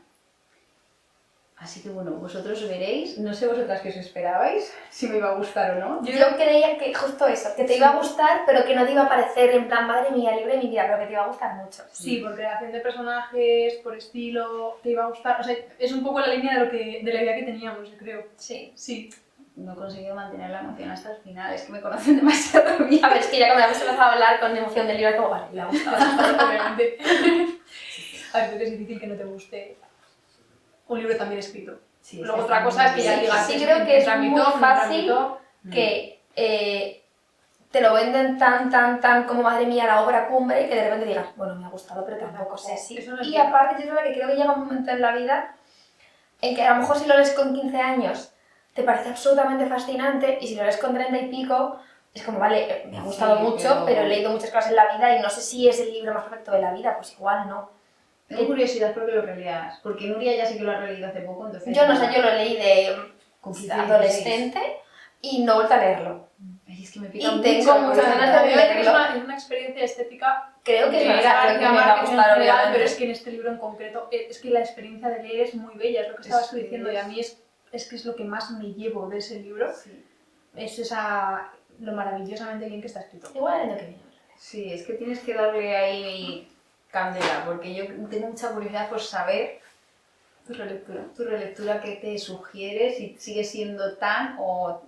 Así que bueno, vosotros veréis, no sé vosotras qué os esperabais, si me iba a gustar o no. Yo creía que justo eso, que te iba a gustar, pero que no te iba a parecer en plan, madre mía, libro de mi vida, pero que te iba a gustar mucho. Sí, por creación de personajes, por estilo, te iba a gustar. O sea, es un poco la línea de la idea que teníamos, yo creo. Sí. Sí. No he conseguido mantener la emoción hasta el final, es que me conocen demasiado bien. A ver, es que ya cuando hemos empezado a hablar con emoción del libro, como, vale, le ha gustado. Obviamente. A ver, creo que es difícil que no te guste un libro tan bien escrito. Sí, Luego otra cosa es que ya Sí, digas... sí creo que es entra en mi muy top, no entra en mi fácil top. que te lo venden tan como madre mía la obra cumbre y que de repente digas, bueno, me ha gustado, pero tampoco sé si. Eso no es Y verdad. aparte, yo creo que llega un momento en la vida en que a lo mejor si lo lees con 15 años te parece absolutamente fascinante y si lo lees con 30 y pico es como, vale, me ha gustado Sí, mucho, pero he leído muchas cosas en la vida y no sé si es el libro más perfecto de la vida, pues igual no. Tengo curiosidad porque lo releas, porque Nuria ya sí que lo ha releído hace poco, entonces... Yo no sé, yo lo leí de con 15, adolescente y no he vuelto a leerlo. Ay, es que me pica Y mucho. tengo muchas ganas de A mí me parece que leerlo. es una experiencia estética Creo que es que verdad, creo que me va a en gustar, general, obviamente. pero es que en este libro en concreto, es que la experiencia de leer es muy bella, es lo que estabas tú diciendo, y a mí es que es lo que más me llevo de ese libro, Sí. es lo maravillosamente bien que está escrito. Igual el año que viene. Sí, es que tienes que darle ahí candela, porque yo tengo mucha curiosidad por saber tu relectura que te sugiere, si sigue siendo tan o...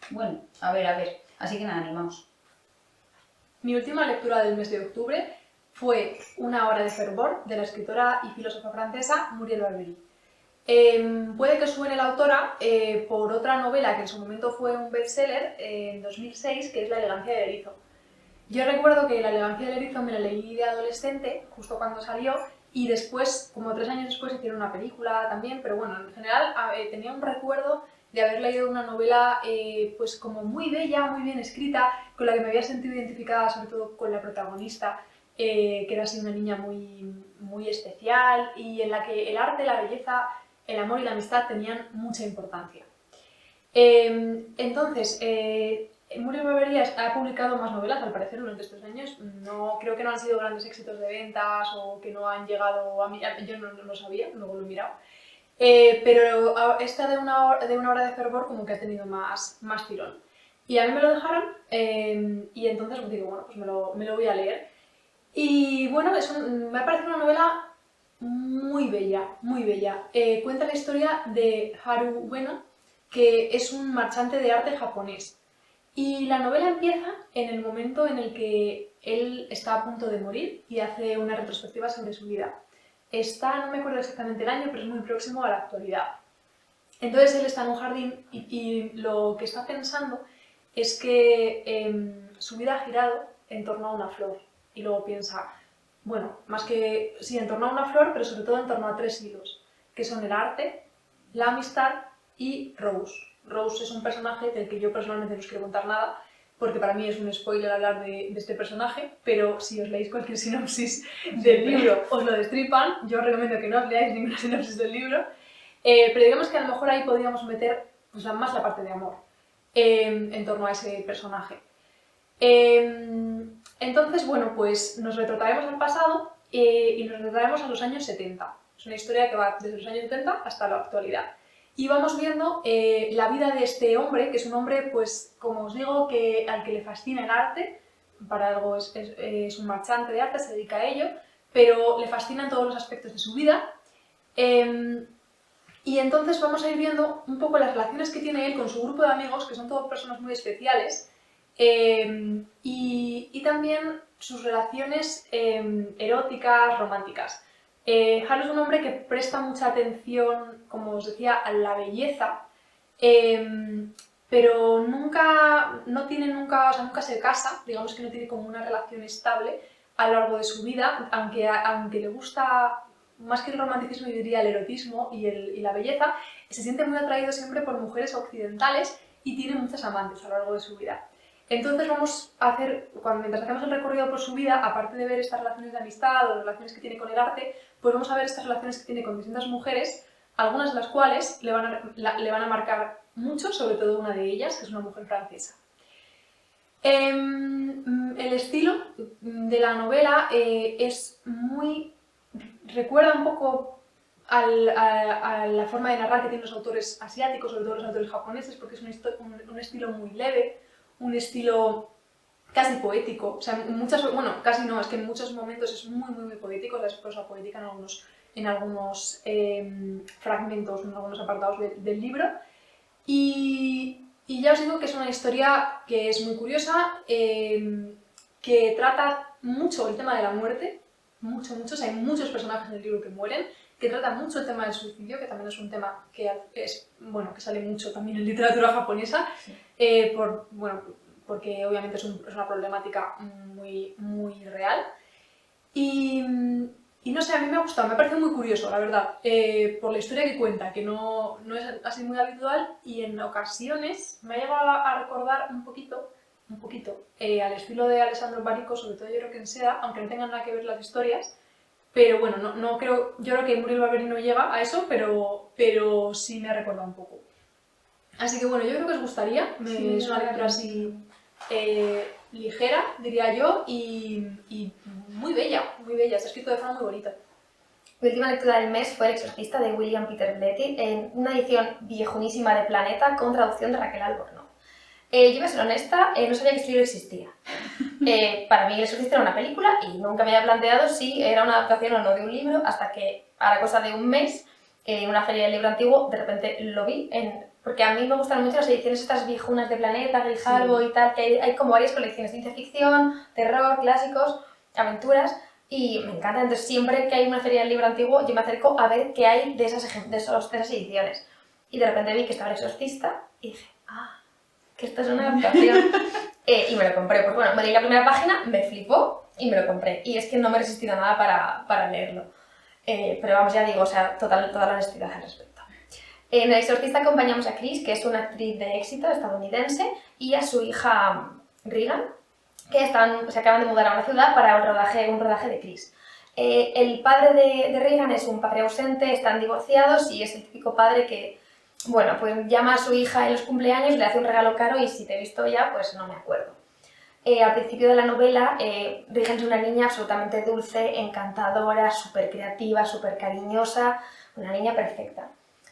Bueno, a ver, así que nada, animamos. Mi última lectura del mes de octubre fue Una hora de fervor, de la escritora y filósofa francesa Muriel Barbery. Puede que suene la autora por otra novela que en su momento fue un bestseller en 2006, que es La elegancia del erizo. Yo recuerdo que La elegancia del erizo me la leí de adolescente, justo cuando salió, y después, como 3 años después, hicieron una película también, pero bueno, en general tenía un recuerdo de haber leído una novela pues como muy bella, muy bien escrita, con la que me había sentido identificada sobre todo con la protagonista, que era así una niña muy especial y en la que el arte, la belleza, el amor y la amistad tenían mucha importancia. Entonces, Muriel Barbery ha publicado más novelas, al parecer, durante estos años. Creo que no han sido grandes éxitos de ventas o que no han llegado a mí. Yo no lo sabía, luego lo he mirado. Pero esta de una hora de fervor como que ha tenido más tirón. Y a mí me lo dejaron y entonces pues digo, bueno, pues me lo voy a leer. Y bueno, me ha parecido una novela muy bella, muy bella. Cuenta la historia de Haru Ueno, que es un marchante de arte japonés. Y la novela empieza en el momento en el que él está a punto de morir y hace una retrospectiva sobre su vida. No me acuerdo exactamente el año, pero es muy próximo a la actualidad. Entonces él está en un jardín y lo que está pensando es que su vida ha girado en torno a una flor. Y luego piensa, bueno, más que, sí, en torno a una flor, pero sobre todo en torno a 3 hilos, que son el arte, la amistad y Rose. Rose es un personaje del que yo personalmente no os quiero contar nada, porque para mí es un spoiler hablar de este personaje, pero si os leéis cualquier sinopsis del libro os lo destripan. Yo os recomiendo que no os leáis ninguna sinopsis del libro, pero digamos que a lo mejor ahí podríamos meter pues, más la parte de amor en torno a ese personaje. Entonces, bueno, pues nos retrotraemos al pasado y nos retrotraemos a los años 70. Es una historia que va desde los años 70 hasta la actualidad. Y vamos viendo la vida de este hombre, que es un hombre, pues, como os digo, al que le fascina el arte. Para algo es un marchante de arte, se dedica a ello, pero le fascinan todos los aspectos de su vida. Y entonces vamos a ir viendo un poco las relaciones que tiene él con su grupo de amigos, que son todas personas muy especiales, y también sus relaciones eróticas, románticas. Haru es un hombre que presta mucha atención, como os decía, a la belleza, pero nunca se casa, digamos que no tiene como una relación estable a lo largo de su vida, aunque le gusta más que el romanticismo, yo diría el erotismo y la belleza, se siente muy atraído siempre por mujeres occidentales y tiene muchas amantes a lo largo de su vida. Entonces vamos a hacer, mientras hacemos el recorrido por su vida, aparte de ver estas relaciones de amistad o las relaciones que tiene con el arte, pues vamos a ver estas relaciones que tiene con distintas mujeres, algunas de las cuales le van a marcar mucho, sobre todo una de ellas, que es una mujer francesa. El estilo de la novela recuerda un poco a la forma de narrar que tienen los autores asiáticos, sobre todo los autores japoneses, porque es un estilo muy leve, un estilo casi poético, o sea, bueno, casi no, es que en muchos momentos es muy poético, es prosa poética en algunos fragmentos, en algunos apartados del libro, y ya os digo que es una historia que es muy curiosa, que trata mucho el tema de la muerte, mucho, o sea, hay muchos personajes en el libro que mueren, que trata mucho el tema del suicidio, que también es un tema que que sale mucho también en literatura japonesa, porque obviamente es una problemática muy real. Y no sé, a mí me ha gustado, me parece muy curioso, la verdad, por la historia que cuenta, que no es así muy habitual, y en ocasiones me ha llegado a recordar un poquito al estilo de Alessandro Barico, sobre todo yo creo que en Seda, aunque no tengan nada que ver las historias, pero bueno, yo creo que Muriel Barberini no llega a eso, pero sí me ha recordado un poco. Así que bueno, yo creo que os gustaría, es una lectura así ligera, diría yo, y muy bella, está escrito de forma muy bonita. Mi última lectura del mes fue El exorcista de William Peter Blatty, en una edición viejunísima de Planeta con traducción de Raquel Albornoz. Yo voy a ser honesta, no sabía que este libro existía. Para mí El exorcista era una película y nunca me había planteado si era una adaptación o no de un libro, hasta que a la cosa de un mes, en una feria del libro antiguo, de repente lo vi, porque a mí me gustan mucho las ediciones estas viejunas de Planeta, Grijalbo y tal, que hay como varias colecciones, ciencia ficción, terror, clásicos, aventuras, y me encanta. Entonces siempre que hay una feria del libro antiguo yo me acerco a ver qué hay de esas ediciones. Y de repente vi que estaba El exorcista y dije, que esto es una adaptación. Y me lo compré. Pues bueno, me leí la primera página, me flipó y me lo compré. Y es que no me he resistido a nada para leerlo. Pero vamos, ya digo, o sea, toda la honestidad al respecto. En El exorcista acompañamos a Chris, que es una actriz de éxito estadounidense, y a su hija Regan, que se acaban de mudar a una ciudad para un rodaje de Chris. El padre de Regan es un padre ausente, están divorciados y es el típico padre que, bueno, pues llama a su hija en los cumpleaños, le hace un regalo caro y si te he visto ya, pues no me acuerdo. Al principio de la novela, Regan es una niña absolutamente dulce, encantadora, súper creativa, súper cariñosa, una niña perfecta.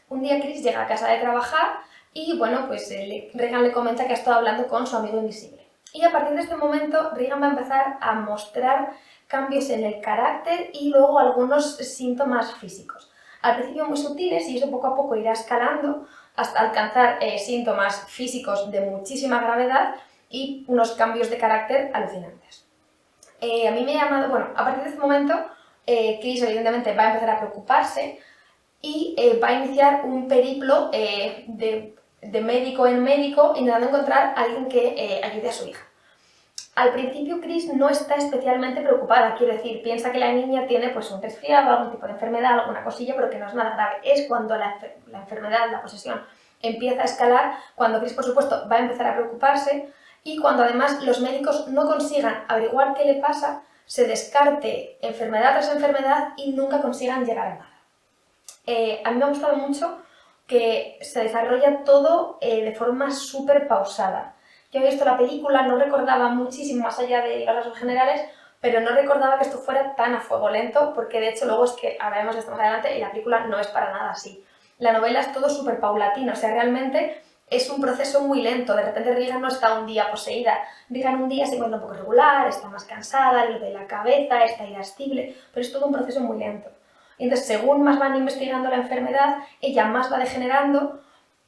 Un día Chris llega a casa de trabajar y, bueno, pues Regan le comenta que ha estado hablando con su amigo invisible. Y a partir de este momento, Regan va a empezar a mostrar cambios en el carácter y luego algunos síntomas físicos. Al principio muy sutiles y eso poco a poco irá escalando hasta alcanzar síntomas físicos de muchísima gravedad y unos cambios de carácter alucinantes. A mí me ha llamado, bueno, a partir de este momento, Chris evidentemente va a empezar a preocuparse y va a iniciar un periplo de médico en médico intentando encontrar a alguien que ayude a su hija. Al principio Chris no está especialmente preocupada, quiero decir, piensa que la niña tiene pues un resfriado, algún tipo de enfermedad, alguna cosilla, pero que no es nada grave. Es cuando la enfermedad, la posesión, empieza a escalar, cuando Chris, por supuesto, va a empezar a preocuparse y cuando además los médicos no consigan averiguar qué le pasa, se descarte enfermedad tras enfermedad y nunca consigan llegar a nada. A mí me ha gustado mucho que se desarrolla todo de forma súper pausada. Yo he visto la película, no recordaba muchísimo más allá de los rasgos generales, pero no recordaba que esto fuera tan a fuego lento, porque de hecho luego es que hablaremos de esto más adelante y la película no es para nada así. La novela es todo súper paulatino, o sea, realmente es un proceso muy lento. De repente Regan no está un día poseída, Regan un día se encuentra un poco irregular, está más cansada, le duele la cabeza, está irascible, pero es todo un proceso muy lento. Y entonces, según más van investigando la enfermedad, ella más va degenerando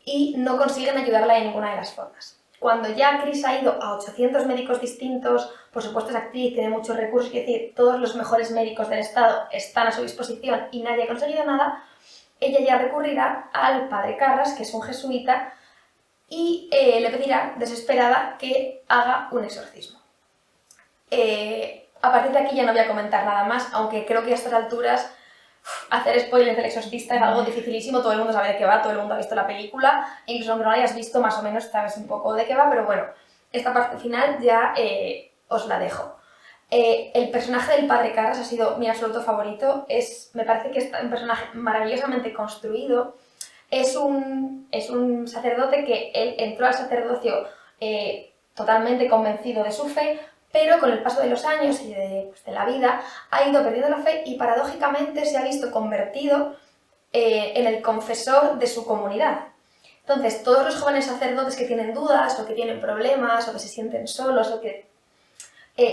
y no consiguen ayudarla de ninguna de las formas. Cuando ya Chris ha ido a 800 médicos distintos, por supuesto es actriz, tiene muchos recursos, es decir, todos los mejores médicos del estado están a su disposición y nadie ha conseguido nada, ella ya recurrirá al padre Carras, que es un jesuita, y le pedirá, desesperada, que haga un exorcismo. A partir de aquí ya no voy a comentar nada más, aunque creo que a estas alturas hacer spoilers del exorcista es algo dificilísimo, todo el mundo sabe de qué va, todo el mundo ha visto la película, incluso aunque no la hayas visto, más o menos sabes un poco de qué va, pero bueno, esta parte final ya os la dejo. El personaje del padre Carras ha sido mi absoluto favorito, me parece que es un personaje maravillosamente construido. Es un sacerdote que él entró al sacerdocio totalmente convencido de su fe, pero con el paso de los años y de la vida ha ido perdiendo la fe y paradójicamente se ha visto convertido en el confesor de su comunidad. Entonces, todos los jóvenes sacerdotes que tienen dudas o que tienen problemas o que se sienten solos o que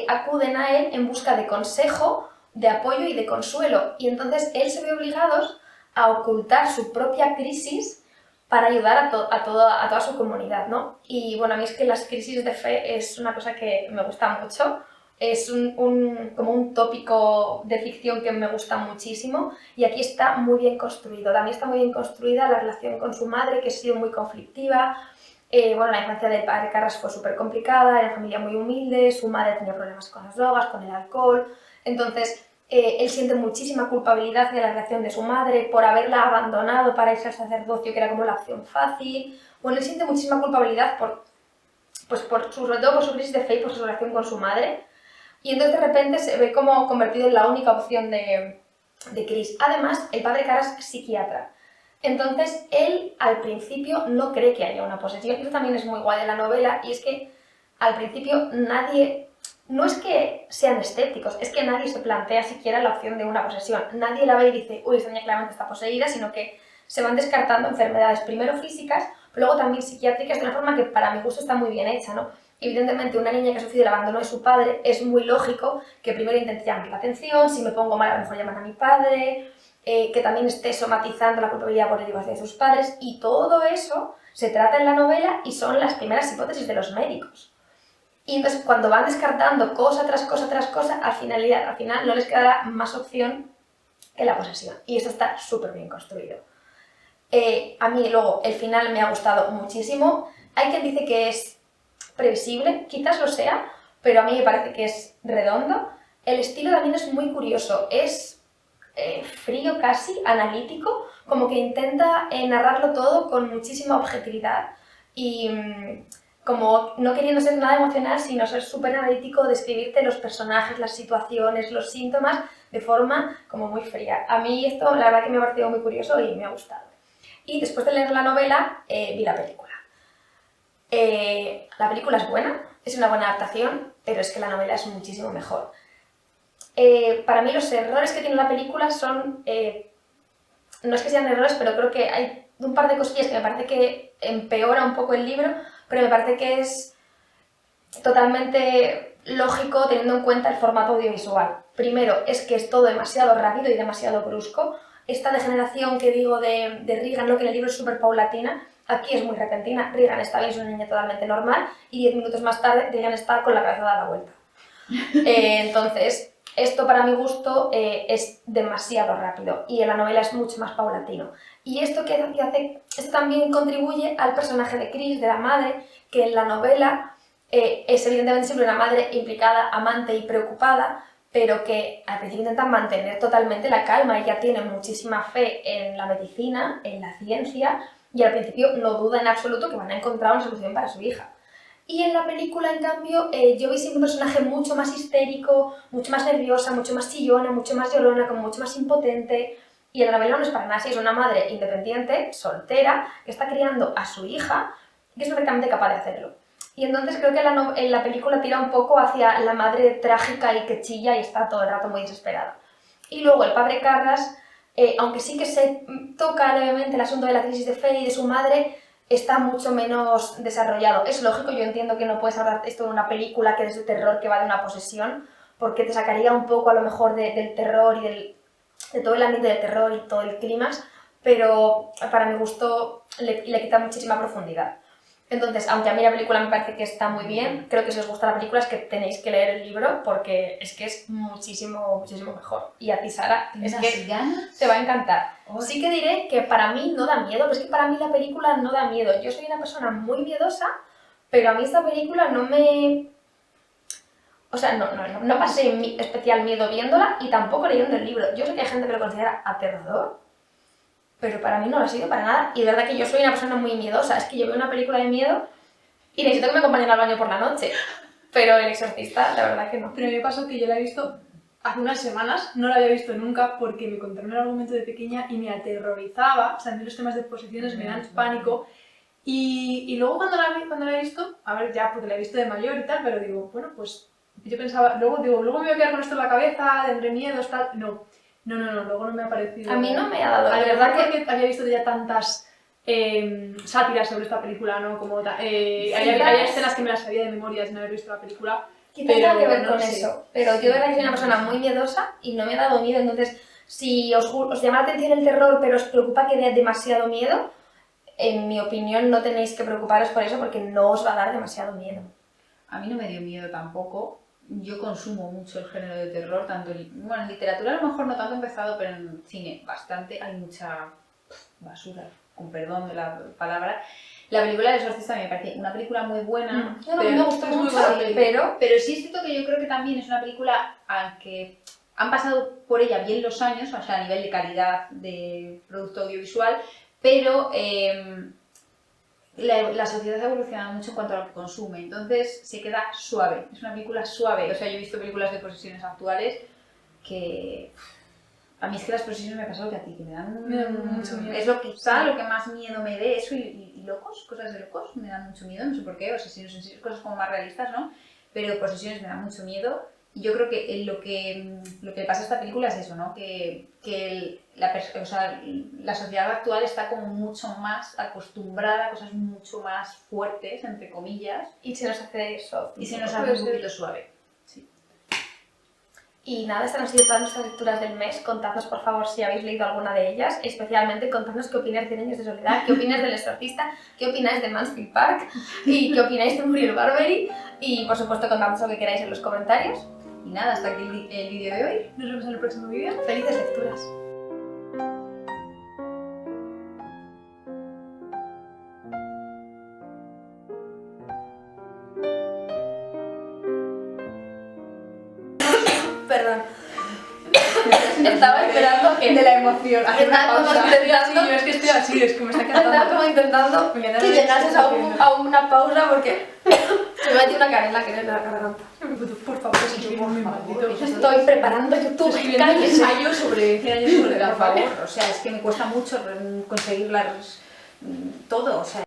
acuden a él en busca de consejo, de apoyo y de consuelo. Y entonces él se ve obligado a ocultar su propia crisis para ayudar a toda su comunidad, ¿no? Y bueno, a mí es que las crisis de fe es una cosa que me gusta mucho. Es como un tópico de ficción que me gusta muchísimo y aquí está muy bien construido. También está muy bien construida la relación con su madre, que ha sido muy conflictiva. Bueno, la infancia del padre Carras fue súper complicada, era una familia muy humilde, su madre tenía problemas con las drogas, con el alcohol. Entonces, él siente muchísima culpabilidad de la relación de su madre por haberla abandonado para irse al sacerdocio, que era como la opción fácil. Bueno, él siente muchísima culpabilidad sobre todo por su crisis de fe y por su relación con su madre. Y entonces de repente se ve como convertido en la única opción de Chris. Además, el padre Carras es psiquiatra. Entonces, él al principio no cree que haya una posesión. Eso también es muy guay de la novela, y es que al principio nadie... No es que sean escépticos, es que nadie se plantea siquiera la opción de una posesión. Nadie la ve y dice, uy, esta niña claramente está poseída, sino que se van descartando enfermedades primero físicas, pero luego también psiquiátricas, de una forma que para mi gusto está muy bien hecha, ¿no? Evidentemente, una niña que ha sufrido el abandono de su padre, es muy lógico que primero intente llamar la atención, si me pongo mal a lo mejor llaman a mi padre, que también esté somatizando la culpabilidad por el divorcio de sus padres, y todo eso se trata en la novela y son las primeras hipótesis de los médicos. Y entonces cuando van descartando cosa tras cosa tras cosa, al final no les quedará más opción que la posesión. Y esto está súper bien construido. A mí luego el final me ha gustado muchísimo. Hay quien dice que es previsible, quizás lo sea, pero a mí me parece que es redondo. El estilo también es muy curioso, es frío casi, analítico, como que intenta narrarlo todo con muchísima objetividad y como no queriendo ser nada emocional, sino ser súper analítico, describirte los personajes, las situaciones, los síntomas de forma como muy fría. A mí esto la verdad que me ha parecido muy curioso y me ha gustado. Y después de leer la novela, vi la película. La película es buena, es una buena adaptación, pero es que la novela es muchísimo mejor. Para mí los errores que tiene la película son, no es que sean errores, pero creo que hay un par de cosillas que me parece que empeora un poco el libro, pero me parece que es totalmente lógico teniendo en cuenta el formato audiovisual. Primero, es que es todo demasiado rápido y demasiado brusco. Esta degeneración que digo de Regan, lo que en el libro es súper paulatina, aquí es muy repentina. Regan está bien, es una niña totalmente normal, y 10 minutos más tarde Regan está con la cabeza dada la vuelta. Entonces, esto para mi gusto es demasiado rápido y en la novela es mucho más paulatino. Y esto esto también contribuye al personaje de Chris, de la madre, que en la novela es evidentemente siempre una madre implicada, amante y preocupada, pero que al principio intenta mantener totalmente la calma. Ella tiene muchísima fe en la medicina, en la ciencia, y al principio no duda en absoluto que van a encontrar una solución para su hija. Y en la película, en cambio, yo vi siempre un personaje mucho más histérico, mucho más nerviosa, mucho más chillona, mucho más llorona, como mucho más impotente. Y en la novela no es para nada así, es una madre independiente, soltera, que está criando a su hija y que es perfectamente capaz de hacerlo. Y entonces creo que en la película tira un poco hacia la madre trágica y que chilla y está todo el rato muy desesperada. Y luego el padre Carras, aunque sí que se toca levemente el asunto de la crisis de fe y de su madre, está mucho menos desarrollado. Es lógico, yo entiendo que no puedes hablar esto de una película que es de terror, que va de una posesión, porque te sacaría un poco a lo mejor del terror y de todo el ambiente del terror y todo el clímax, pero para mi gusto le quita muchísima profundidad. Entonces, aunque a mí la película me parece que está muy bien, creo que si os gusta la película es que tenéis que leer el libro porque es que es muchísimo, muchísimo mejor. Y a ti, Sara, es que te va a encantar. Sí que diré que para mí no da miedo, pero es que para mí la película no da miedo. Yo soy una persona muy miedosa, pero a mí esta película no me... O sea, no pasé especial miedo viéndola y tampoco leyendo el libro. Yo sé que hay gente que lo considera aterrador, pero para mí no lo ha sido para nada. Y de verdad que yo soy una persona muy miedosa. Es que yo veo una película de miedo y necesito que me acompañen al baño por la noche. Pero El Exorcista, la verdad que no. Pero me pasó que yo la he visto hace unas semanas, no la había visto nunca porque me contaron el argumento de pequeña y me aterrorizaba. O sea, a mí los temas de posesiones me dan pánico. Y luego cuando la he visto, a ver, ya porque la he visto de mayor y tal, pero digo, bueno, pues yo pensaba, luego me voy a quedar con esto en la cabeza, tendré miedos, tal. No. No, luego no me ha parecido... A mí no me ha dado, A de lo verdad mejor que... porque había visto ya tantas sátiras sobre esta película, ¿no? Como había Quizás- escenas que me las sabía de memoria sin haber visto la película. Quizás Pero tenga que ver no con sé. eso, pero yo de verdad que soy una persona muy miedosa y no me ha dado miedo, entonces si os llama la atención el terror pero os preocupa que dé demasiado miedo, en mi opinión no tenéis que preocuparos por eso porque no os va a dar demasiado miedo. A mí no me dio miedo tampoco. Yo consumo mucho el género de terror, tanto en literatura a lo mejor no tanto empezado, pero en cine bastante. Hay mucha basura, con perdón de la palabra. La película del exorcista me parece una película muy buena. No, me gustó es muy mucho, buena peli. pero Sí es cierto que yo creo que también es una película a que han pasado por ella bien los años, o sea, a nivel de calidad de producto audiovisual, pero la sociedad ha evolucionado mucho en cuanto a lo que consume, entonces se queda suave, es una película suave. O sea, yo he visto películas de posesiones actuales que... A mí es que las posesiones me pasa lo que a ti, que me dan Me dan mucho miedo. Es lo que más miedo me dé, eso y locos, cosas de locos, me dan mucho miedo, no sé por qué, o sea, si no son cosas como más realistas, ¿no? Pero posesiones me dan mucho miedo. Y yo creo que lo que le pasa a esta película es eso, ¿no? La sociedad actual está como mucho más acostumbrada a cosas mucho más fuertes, entre comillas, y se nos hace eso. y se nos hace un poquito suave. Sí. Y nada, estas han sido todas nuestras lecturas del mes. Contadnos por favor si habéis leído alguna de ellas, especialmente contadnos qué opináis de Niños de Soledad, qué opináis del Exorcista, qué opináis de Mansfield Park y qué opináis de Muriel Barbery. Y por supuesto contadnos lo que queráis en los comentarios. Y nada, hasta aquí el vídeo de hoy. Nos vemos en el próximo vídeo. Felices lecturas. Perdón. Estaba esperando que... De la emoción, hacer una Estaba como pausa. intentando... Sí, yo es que estoy así, es que me está quedando... Estaba como intentando Me queda que la llegases sensación. a una pausa porque me metí una canela que en la garganta. Por favor, es que muy maldito. Estoy preparando YouTube. Estoy escribiendo un Cállese. ensayo sobre 100 años de soledad, Por ¿vale? favor, o sea, es que me cuesta mucho conseguir todo, o sea,